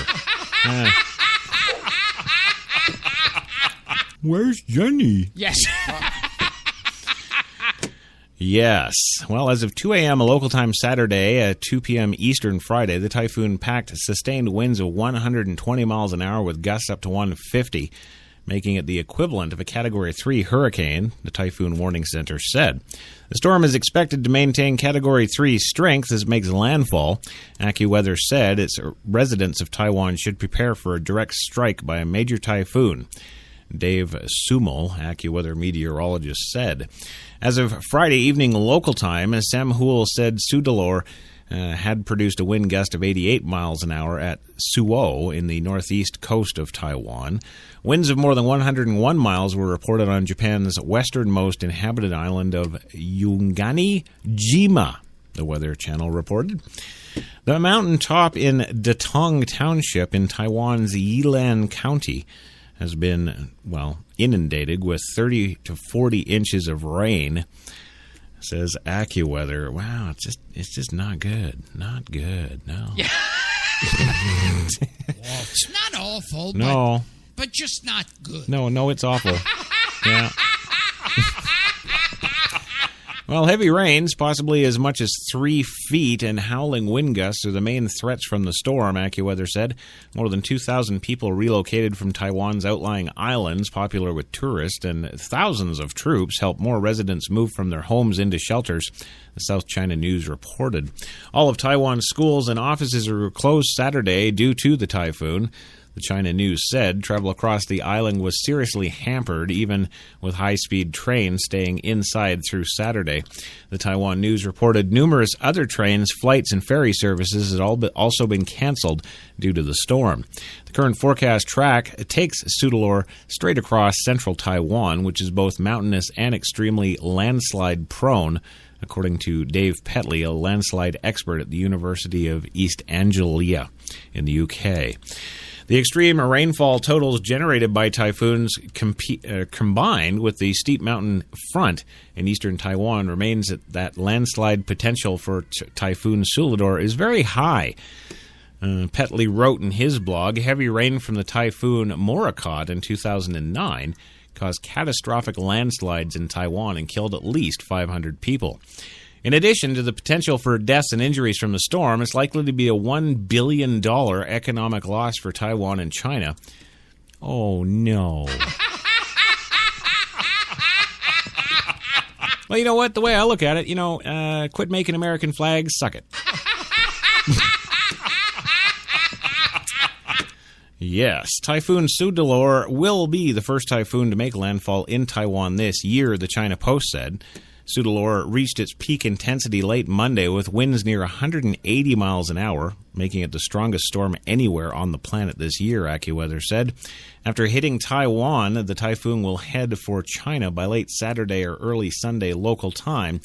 Where's Jenny? Yes. Yes. Well, as of 2 a.m. local time Saturday at 2 p.m. Eastern Friday, the typhoon packed sustained winds of 120 miles an hour with gusts up to 150, making it the equivalent of a Category 3 hurricane, the Typhoon Warning Center said. The storm is expected to maintain Category 3 strength as it makes landfall. AccuWeather said its residents of Taiwan should prepare for a direct strike by a major typhoon. Dave Sumel, AccuWeather meteorologist, said. As of Friday evening local time, Sam Hool said Sudalor had produced a wind gust of 88 miles an hour at Suo in the northeast coast of Taiwan. Winds of more than 101 miles were reported on Japan's westernmost inhabited island of Yungani-jima, the Weather Channel reported. The mountaintop in Datong Township in Taiwan's Yilan County has been, inundated with 30 to 40 inches of rain, says AccuWeather. Wow, it's just not good. Not good, no. Yeah. It's not awful, no. But just not good. No, it's awful. Yeah. Well, heavy rains, possibly as much as 3 feet, and howling wind gusts are the main threats from the storm, AccuWeather said. More than 2,000 people relocated from Taiwan's outlying islands, popular with tourists, and thousands of troops helped more residents move from their homes into shelters, the South China News reported. All of Taiwan's schools and offices were closed Saturday due to the typhoon. The China News said travel across the island was seriously hampered, even with high-speed trains staying inside through Saturday. The Taiwan News reported numerous other trains, flights, and ferry services had also been canceled due to the storm. The current forecast track takes Sudalor straight across central Taiwan, which is both mountainous and extremely landslide-prone, according to Dave Petley, a landslide expert at the University of East Anglia in the UK. The extreme rainfall totals generated by typhoons combined with the steep mountain front in eastern Taiwan remains that landslide potential for Typhoon Sudalor is very high. Petley wrote in his blog, heavy rain from the typhoon Morakot in 2009 caused catastrophic landslides in Taiwan and killed at least 500 people. In addition to the potential for deaths and injuries from the storm, it's likely to be a $1 billion economic loss for Taiwan and China. Oh, no. Well, you know what? The way I look at it, quit making American flags, suck it. Yes, Typhoon Sudalor will be the first typhoon to make landfall in Taiwan this year, the China Post said. Sudalor reached its peak intensity late Monday with winds near 180 miles an hour, making it the strongest storm anywhere on the planet this year, AccuWeather said. After hitting Taiwan, the typhoon will head for China by late Saturday or early Sunday local time,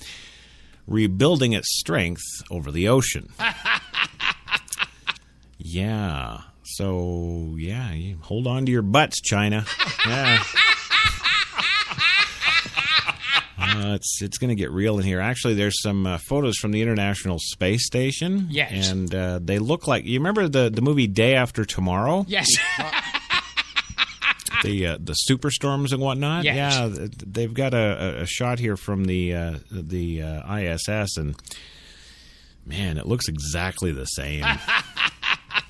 rebuilding its strength over the ocean. Yeah. So, yeah, you hold on to your butts, China. Yeah. It's going to get real in here. Actually, there's some photos from the International Space Station. Yes. And they look like... You remember the movie Day After Tomorrow? Yes. The superstorms and whatnot? Yes. Yeah, they've got a shot here from the ISS, and, man, it looks exactly the same.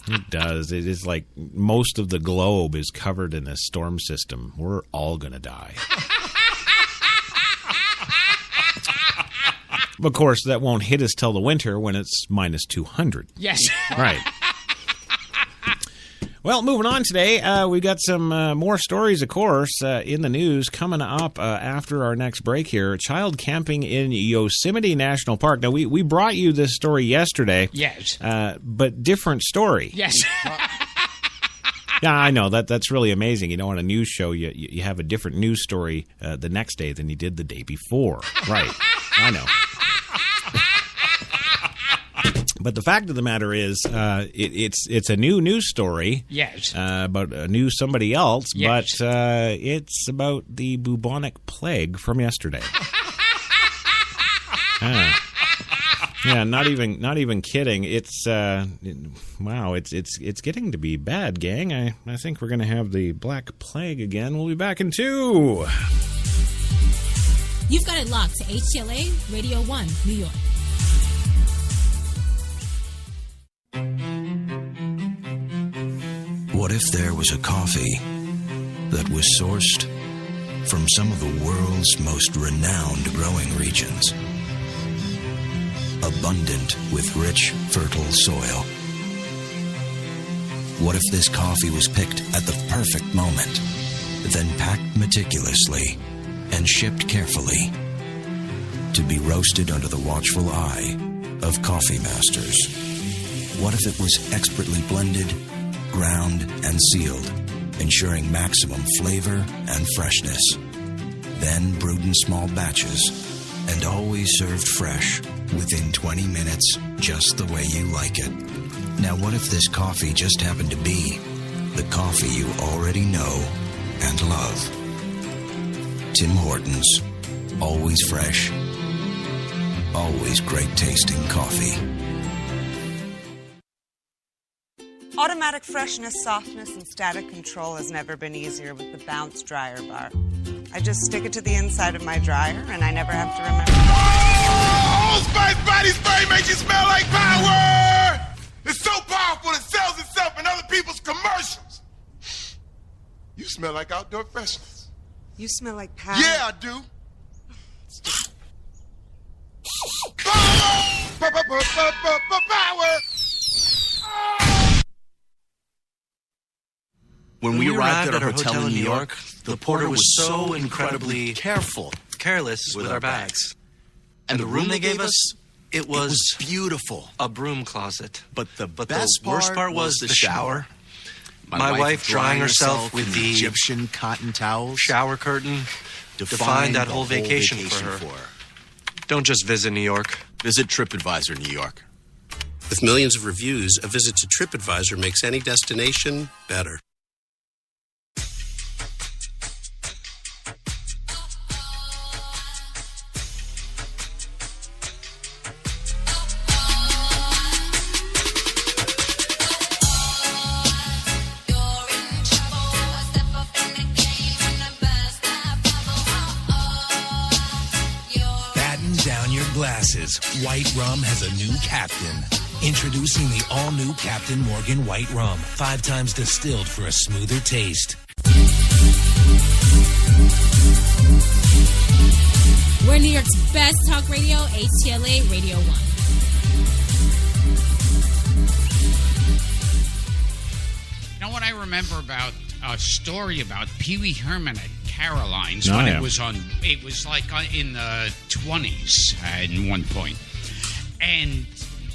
It does. It is like most of the globe is covered in this storm system. We're all going to die. Of course, that won't hit us till the winter when it's minus 200. Yes. Right. Well, moving on today, we've got some more stories, of course, in the news coming up after our next break here. Child camping in Yosemite National Park. Now, we brought you this story yesterday. Yes. But different story. Yes. Yeah, I know. That's really amazing. On a news show, you have a different news story the next day than you did the day before. Right. I know. But the fact of the matter is, it's a new news story. Yes. About a new somebody else. Yes. But it's about the bubonic plague from yesterday. Yeah, not even kidding. It's wow, it's getting to be bad, gang. I think we're going to have the Black Plague again. We'll be back in 2. You've got it locked to HTLA Radio 1, New York. What if there was a coffee that was sourced from some of the world's most renowned growing regions, abundant with rich, fertile soil? What if this coffee was picked at the perfect moment, then packed meticulously and shipped carefully to be roasted under the watchful eye of coffee masters? What if it was expertly blended, ground, and sealed, ensuring maximum flavor and freshness, then brewed in small batches and always served fresh within 20 minutes, just the way you like it? Now, what if this coffee just happened to be the coffee you already know and love? Tim Hortons. Always fresh. Always great tasting coffee. Automatic freshness, softness, and static control has never been easier with the Bounce Dryer Bar. I just stick it to the inside of my dryer, and I never have to remember. Oh, Spice Body Spray makes you smell like power! It's so powerful it sells itself in other people's commercials. You smell like outdoor freshness. You smell like power. Yeah, I do. Power! When we arrived at our hotel in New York, the porter was so incredibly careless with our bags. And the room they gave us, it was beautiful. A broom closet. But the worst part was the shower. My wife drying herself with the Egyptian cotton towels. Shower curtain defined that whole vacation for her. Don't just visit New York. Visit TripAdvisor New York. With millions of reviews, a visit to TripAdvisor makes any destination better. Glasses. White Rum has a new captain. Introducing the all-new Captain Morgan White Rum. 5 times distilled for a smoother taste. We're New York's best talk radio, HTLA Radio 1. You know what I remember about a story about Pee Wee Herman at Caroline's when it was like in the 20s at one point. And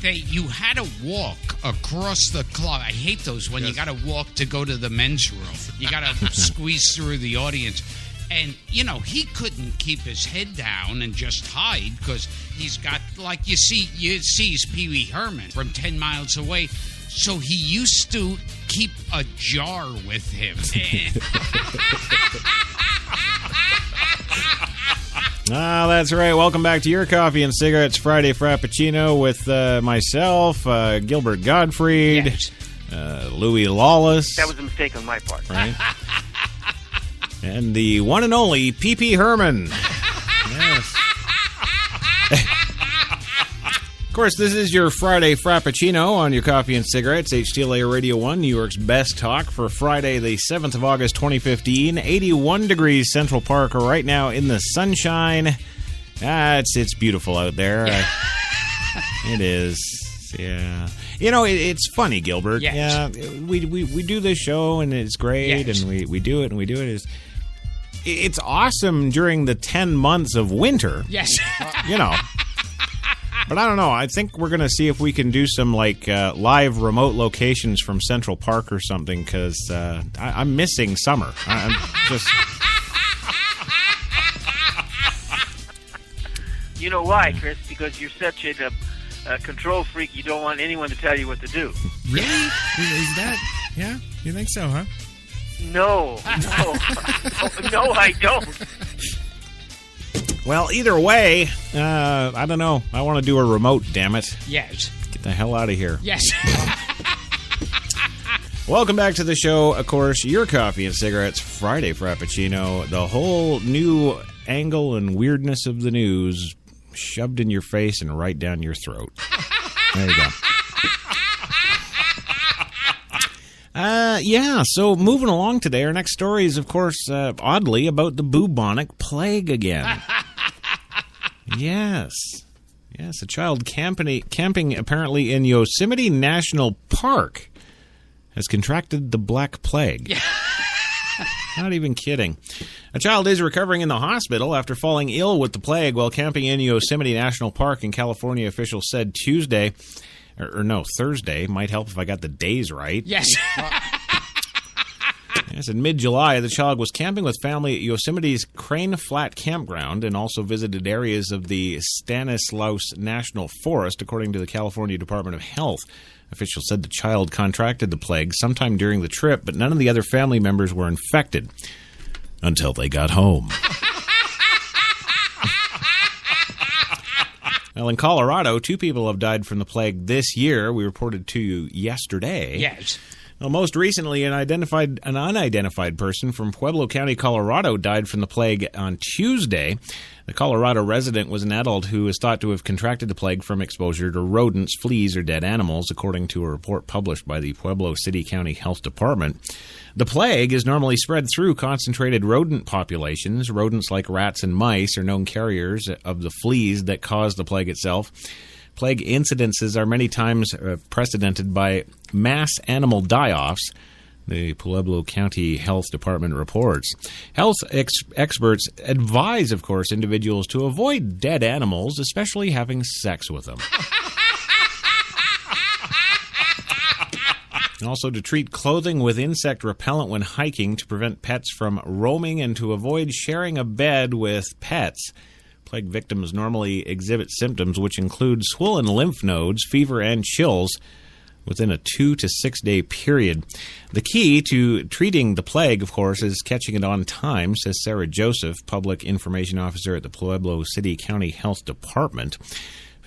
you had to walk across the club. I hate those when you got to walk to go to the men's room. You got to squeeze through the audience. And, you know, he couldn't keep his head down and just hide because he's got, like you see Pee Wee Herman from 10 miles away. So he used to keep a jar with him. That's right. Welcome back to Your Coffee and Cigarettes Friday Frappuccino with myself, Gilbert Gottfried, Yes. Louis Lawless. That was a mistake on my part. Right. And the one and only P.P. Herman. Yes. Of course, this is your Friday Frappuccino on Your Coffee and Cigarettes, HTLA Radio 1, New York's best talk for Friday, the 7th of August, 2015. 81 degrees Central Park right now in the sunshine. It's beautiful out there. It is. Yeah. You know, it's funny, Gilbert. Yes. Yeah. We do this show, and it's great, Yes. and we do it, and we do it. It's awesome during the 10 months of winter. Yes. You know. But I don't know. I think we're going to see if we can do some live remote locations from Central Park or something because I'm missing summer. I'm just. You know why, Chris? Because you're such a control freak. You don't want anyone to tell you what to do. Really? Is that? Yeah? You think so, huh? No, I don't. Well, either way, I don't know. I want to do a remote, damn it. Yes. Get the hell out of here. Yes. Welcome back to the show. Of course, your coffee and cigarettes, Friday Frappuccino. The whole new angle and weirdness of the news shoved in your face and right down your throat. There you go. So moving along today, our next story is, of course, oddly, about the bubonic plague again. Yes, a child camping apparently in Yosemite National Park has contracted the Black Plague. Not even kidding. A child is recovering in the hospital after falling ill with the plague while camping in Yosemite National Park in California, officials said Thursday. Might help if I got the days right. Yes. Yes, in mid-July, the child was camping with family at Yosemite's Crane Flat Campground and also visited areas of the Stanislaus National Forest, according to the California Department of Health. Officials said the child contracted the plague sometime during the trip, but none of the other family members were infected until they got home. Well, in Colorado, 2 people have died from the plague this year. We reported to you yesterday. Yes. Well, most recently, an unidentified person from Pueblo County, Colorado, died from the plague on Tuesday. The Colorado resident was an adult who is thought to have contracted the plague from exposure to rodents, fleas, or dead animals, according to a report published by the Pueblo City County Health Department. The plague is normally spread through concentrated rodent populations. Rodents like rats and mice are known carriers of the fleas that cause the plague itself. Plague incidences are many times precedented by mass animal die-offs, the Pueblo County Health Department reports. Health experts advise, of course, individuals to avoid dead animals, especially having sex with them. And also to treat clothing with insect repellent when hiking to prevent pets from roaming and to avoid sharing a bed with pets. Plague victims normally exhibit symptoms which include swollen lymph nodes, fever, and chills within a 2 to 6 day period. The key to treating the plague, of course, is catching it on time, says Sarah Joseph, Public Information Officer at the Pueblo City County Health Department.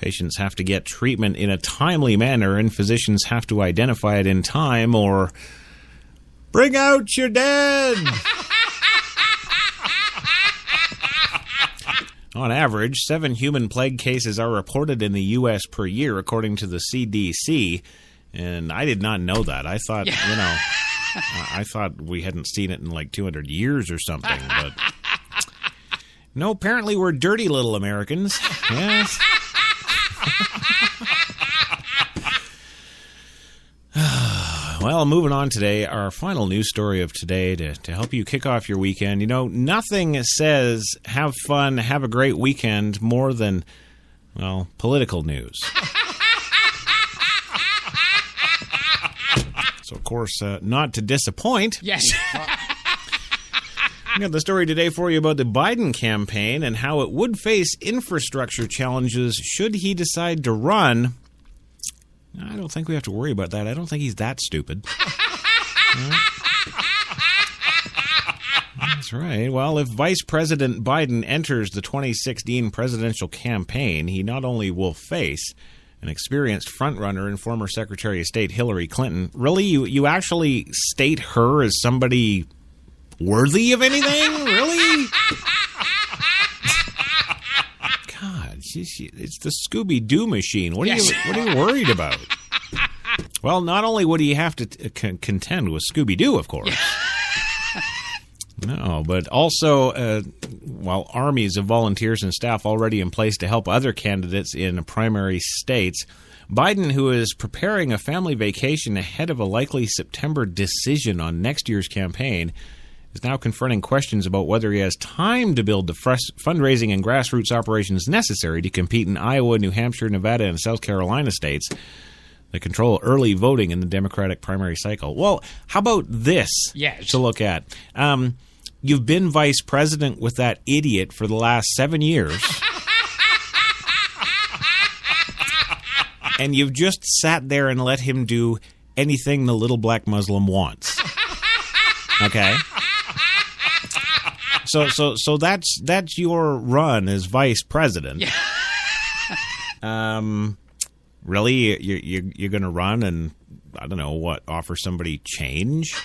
Patients have to get treatment in a timely manner, and physicians have to identify it in time or bring out your dead. On average, 7 human plague cases are reported in the U.S. per year, according to the CDC. And I did not know that. I thought, I thought we hadn't seen it in like 200 years or something. But no, apparently we're dirty little Americans. Yes. Well, moving on today, our final news story of today to help you kick off your weekend. You know, nothing says have fun, have a great weekend more than, well, political news. So, of course, not to disappoint. Yes. I got the story today for you about the Biden campaign and how it would face infrastructure challenges should he decide to run. I don't think we have to worry about that. I don't think he's that stupid. That's right. Well, if Vice President Biden enters the 2016 presidential campaign, he not only will face an experienced frontrunner and former Secretary of State Hillary Clinton. Really? You actually state her as somebody worthy of anything? Really? God, it's the Scooby-Doo machine. What are you worried about? Well, not only would he have to contend with Scooby-Doo, of course. No, but also, while armies of volunteers and staff already in place to help other candidates in primary states, Biden, who is preparing a family vacation ahead of a likely September decision on next year's campaign, is now confronting questions about whether he has time to build the fundraising and grassroots operations necessary to compete in Iowa, New Hampshire, Nevada, and South Carolina states that control early voting in the Democratic primary cycle. Well, how about this to look at? You've been vice president with that idiot for the last 7 years. And you've just sat there and let him do anything the little black Muslim wants. Okay? So that's your run as vice president. Yeah. Really, you're going to run and I don't know what, offer somebody change?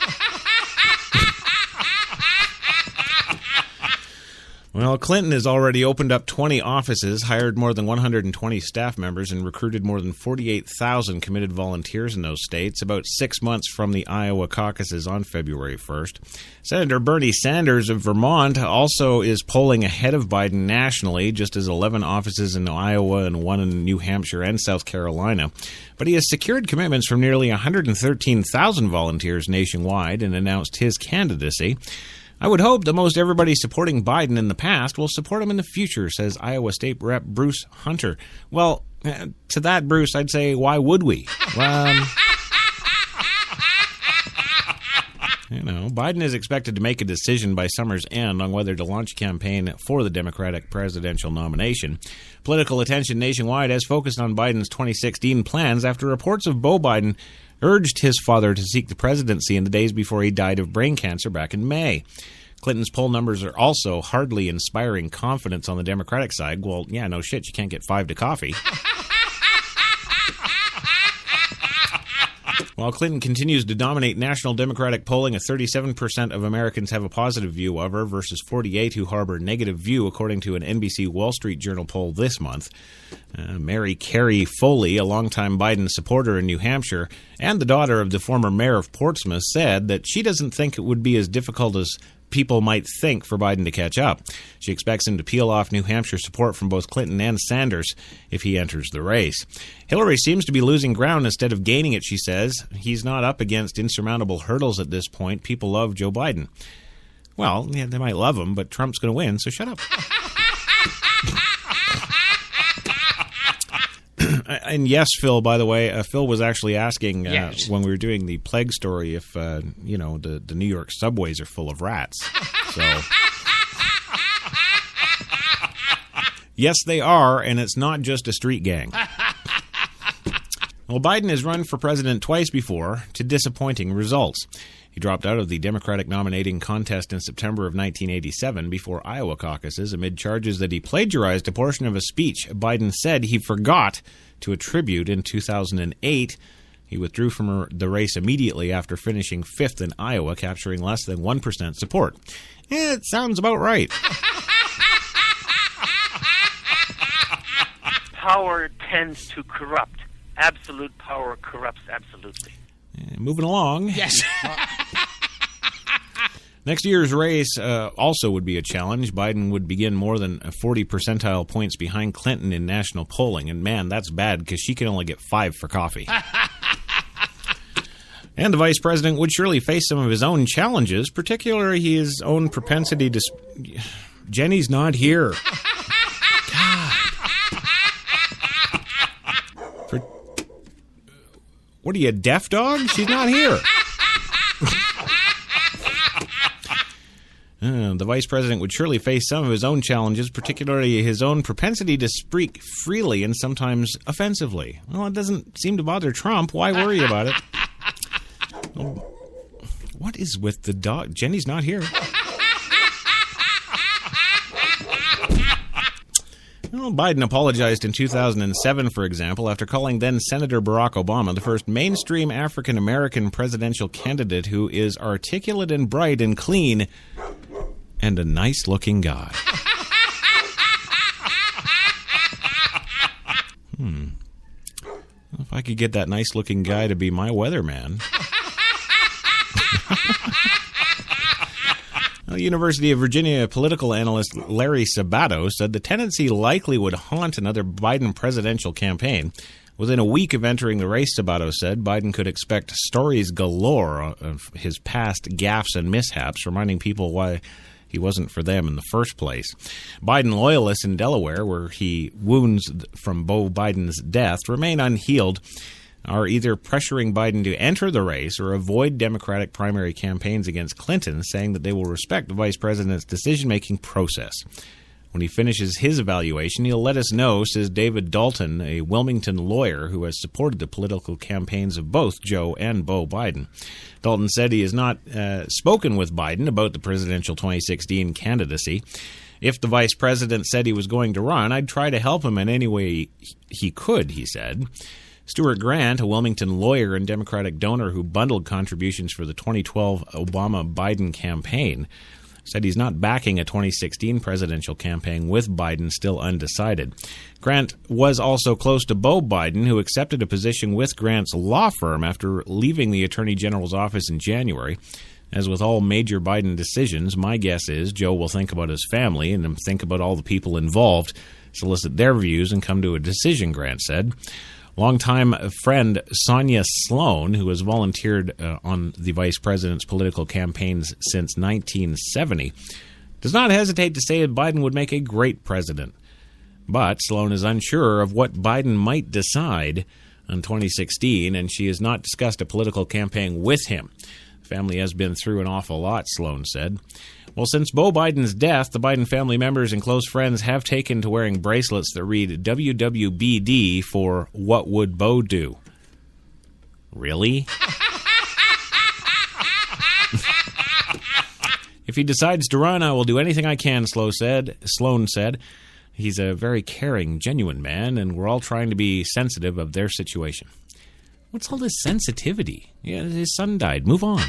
Well, Clinton has already opened up 20 offices, hired more than 120 staff members, and recruited more than 48,000 committed volunteers in those states, about 6 months from the Iowa caucuses on February 1st. Senator Bernie Sanders of Vermont also is polling ahead of Biden nationally, just as 11 offices in Iowa and 1 in New Hampshire and South Carolina. But he has secured commitments from nearly 113,000 volunteers nationwide and announced his candidacy. I would hope that most everybody supporting Biden in the past will support him in the future, says Iowa State Rep. Bruce Hunter. Well, to that, Bruce, I'd say, why would we? Biden is expected to make a decision by summer's end on whether to launch a campaign for the Democratic presidential nomination. Political attention nationwide has focused on Biden's 2016 plans after reports of Beau Biden urged his father to seek the presidency in the days before he died of brain cancer back in May. Clinton's poll numbers are also hardly inspiring confidence on the Democratic side. Well, yeah, no shit, you can't get 5 to coffee. While Clinton continues to dominate national Democratic polling, 37% of Americans have a positive view of her versus 48% who harbor a negative view, according to an NBC Wall Street Journal poll this month. Mary Carey Foley, a longtime Biden supporter in New Hampshire and the daughter of the former mayor of Portsmouth, said that she doesn't think it would be as difficult as people might think for Biden to catch up. She expects him to peel off New Hampshire support from both Clinton and Sanders if he enters the race. Hillary seems to be losing ground instead of gaining it, she says. He's not up against insurmountable hurdles at this point. People love Joe Biden. Well, yeah, they might love him, but Trump's going to win, so shut up. And yes, Phil, by the way, Phil was actually asking when we were doing the plague story if, the New York subways are full of rats. So, yes, they are, and it's not just a street gang. Well, Biden has run for president twice before to disappointing results. He dropped out of the Democratic nominating contest in September of 1987 before Iowa caucuses amid charges that he plagiarized a portion of a speech Biden said he forgot to attribute in 2008. He withdrew from the race immediately after finishing 5th in Iowa, capturing less than 1% support. It sounds about right. Power tends to corrupt. Absolute power corrupts absolutely. Moving along. Yes. Next year's race also would be a challenge. Biden would begin more than 40 percentile points behind Clinton in national polling. And man, that's bad because she can only get 5 for coffee. And the vice president would surely face some of his own challenges, particularly his own propensity to... Jenny's not here. What are you, a deaf dog? She's not here. The vice president would surely face some of his own challenges, particularly his own propensity to speak freely and sometimes offensively. Well, it doesn't seem to bother Trump. Why worry about it? What is with the dog? Jenny's not here. Well, Biden apologized in 2007, for example, after calling then-Senator Barack Obama the first mainstream African-American presidential candidate who is articulate and bright and clean and a nice-looking guy. If I could get that nice-looking guy to be my weatherman... University of Virginia political analyst Larry Sabato said the tendency likely would haunt another Biden presidential campaign. Within a week of entering the race, Sabato said, Biden could expect stories galore of his past gaffes and mishaps, reminding people why he wasn't for them in the first place. Biden loyalists in Delaware, where he wounds from Beau Biden's death, remain unhealed, are either pressuring Biden to enter the race or avoid Democratic primary campaigns against Clinton, saying that they will respect the vice president's decision-making process. When he finishes his evaluation, he'll let us know, says David Dalton, a Wilmington lawyer who has supported the political campaigns of both Joe and Beau Biden. Dalton said he has not spoken with Biden about the presidential 2016 candidacy. If the vice president said he was going to run, I'd try to help him in any way he could, he said. Stuart Grant, a Wilmington lawyer and Democratic donor who bundled contributions for the 2012 Obama-Biden campaign, said he's not backing a 2016 presidential campaign with Biden still undecided. Grant was also close to Beau Biden, who accepted a position with Grant's law firm after leaving the Attorney General's office in January. As with all major Biden decisions, my guess is Joe will think about his family and think about all the people involved, solicit their views, and come to a decision, Grant said. Longtime friend Sonia Sloan, who has volunteered on the vice president's political campaigns since 1970, does not hesitate to say that Biden would make a great president. But Sloan is unsure of what Biden might decide on 2016, and she has not discussed a political campaign with him. The family has been through an awful lot, Sloan said. Well, since Beau Biden's death, the Biden family members and close friends have taken to wearing bracelets that read WWBD for What Would Beau Do? Really? If he decides to run, I will do anything I can, Sloan said. He's a very caring, genuine man, and we're all trying to be sensitive of their situation. What's all this sensitivity? Yeah, his son died. Move on.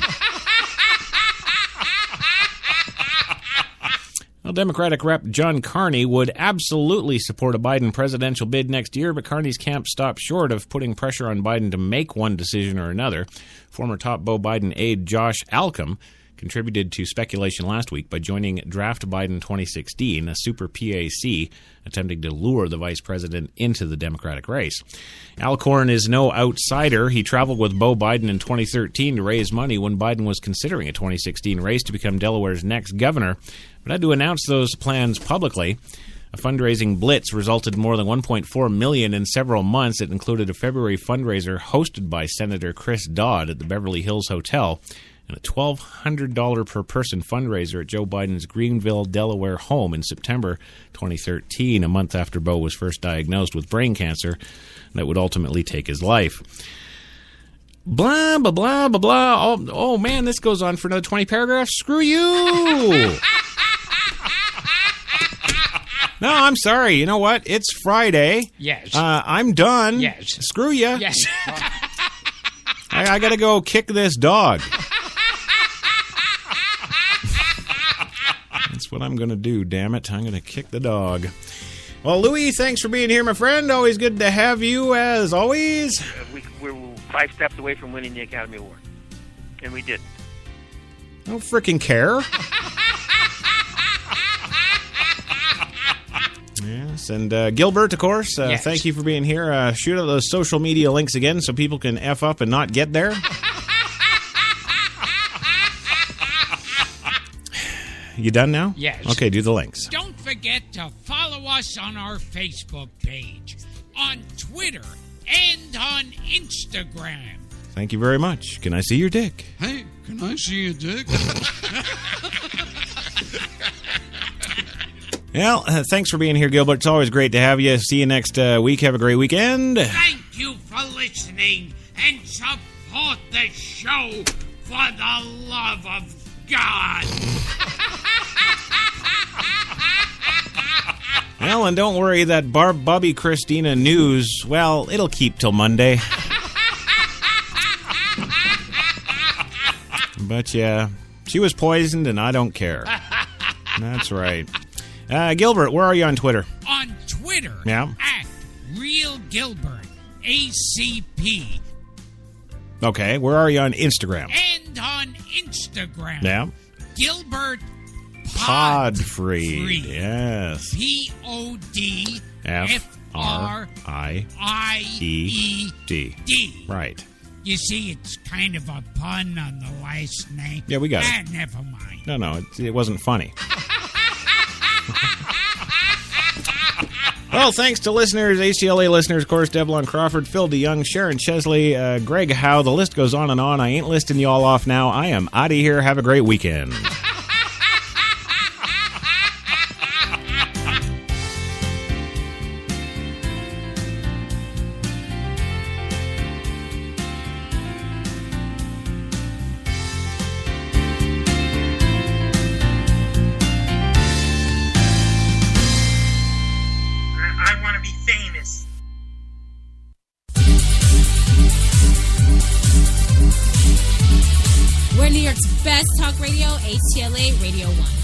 Well, Democratic Rep. John Carney would absolutely support a Biden presidential bid next year, but Carney's camp stopped short of putting pressure on Biden to make one decision or another. Former top Beau Biden aide Josh Alcom contributed to speculation last week by joining Draft Biden 2016, a super PAC attempting to lure the vice president into the Democratic race. Alcorn is no outsider. He traveled with Beau Biden in 2013 to raise money when Biden was considering a 2016 race to become Delaware's next governor, but had to announce those plans publicly. A fundraising blitz resulted in more than $1.4 million in several months. It included a February fundraiser hosted by Senator Chris Dodd at the Beverly Hills Hotel and a $1,200 per person fundraiser at Joe Biden's Greenville, Delaware home in September 2013, a month after Beau was first diagnosed with brain cancer that would ultimately take his life. Blah, blah, blah, blah, blah. Oh man, this goes on for another 20 paragraphs. Screw you! No, I'm sorry. You know what? It's Friday. Yes. I'm done. Yes. Screw you. Yes. I got to go kick this dog. That's what I'm going to do, damn it. I'm going to kick the dog. Well, Louis, thanks for being here, my friend. Always good to have you, as always. We're 5 steps away from winning the Academy Award. And we did. I don't freaking care. Yes, and Gilbert, of course, yes. Thank you for being here. Shoot out those social media links again so people can F up and not get there. You done now? Yes. Okay, do the links. Don't forget to follow us on our Facebook page, on Twitter, and on Instagram. Thank you very much. Can I see your dick? Hey, can I see your dick? Well, thanks for being here, Gilbert. It's always great to have you. See you next week. Have a great weekend. Thank you for listening, and support the show for the love of God. Well, and don't worry, that Bobby Christina news, well, it'll keep till Monday. But yeah, she was poisoned, and I don't care. That's right. Gilbert, where are you on Twitter? On Twitter, yeah. At Real Gilbert, ACP. Okay, where are you on Instagram? And on Instagram, yeah. Gilbert Podfried. Yes. Podfried. Right. You see, it's kind of a pun on the last name. Yeah, we got it. Never mind. No, it wasn't funny. Well, thanks to listeners, HTLA listeners, of course, Devlon Crawford, Phil DeYoung, Sharon Chesley, Greg Howe. The list goes on and on. I ain't listing you all off now. I am out of here. Have a great weekend. on New York's best talk radio, HTLA Radio 1.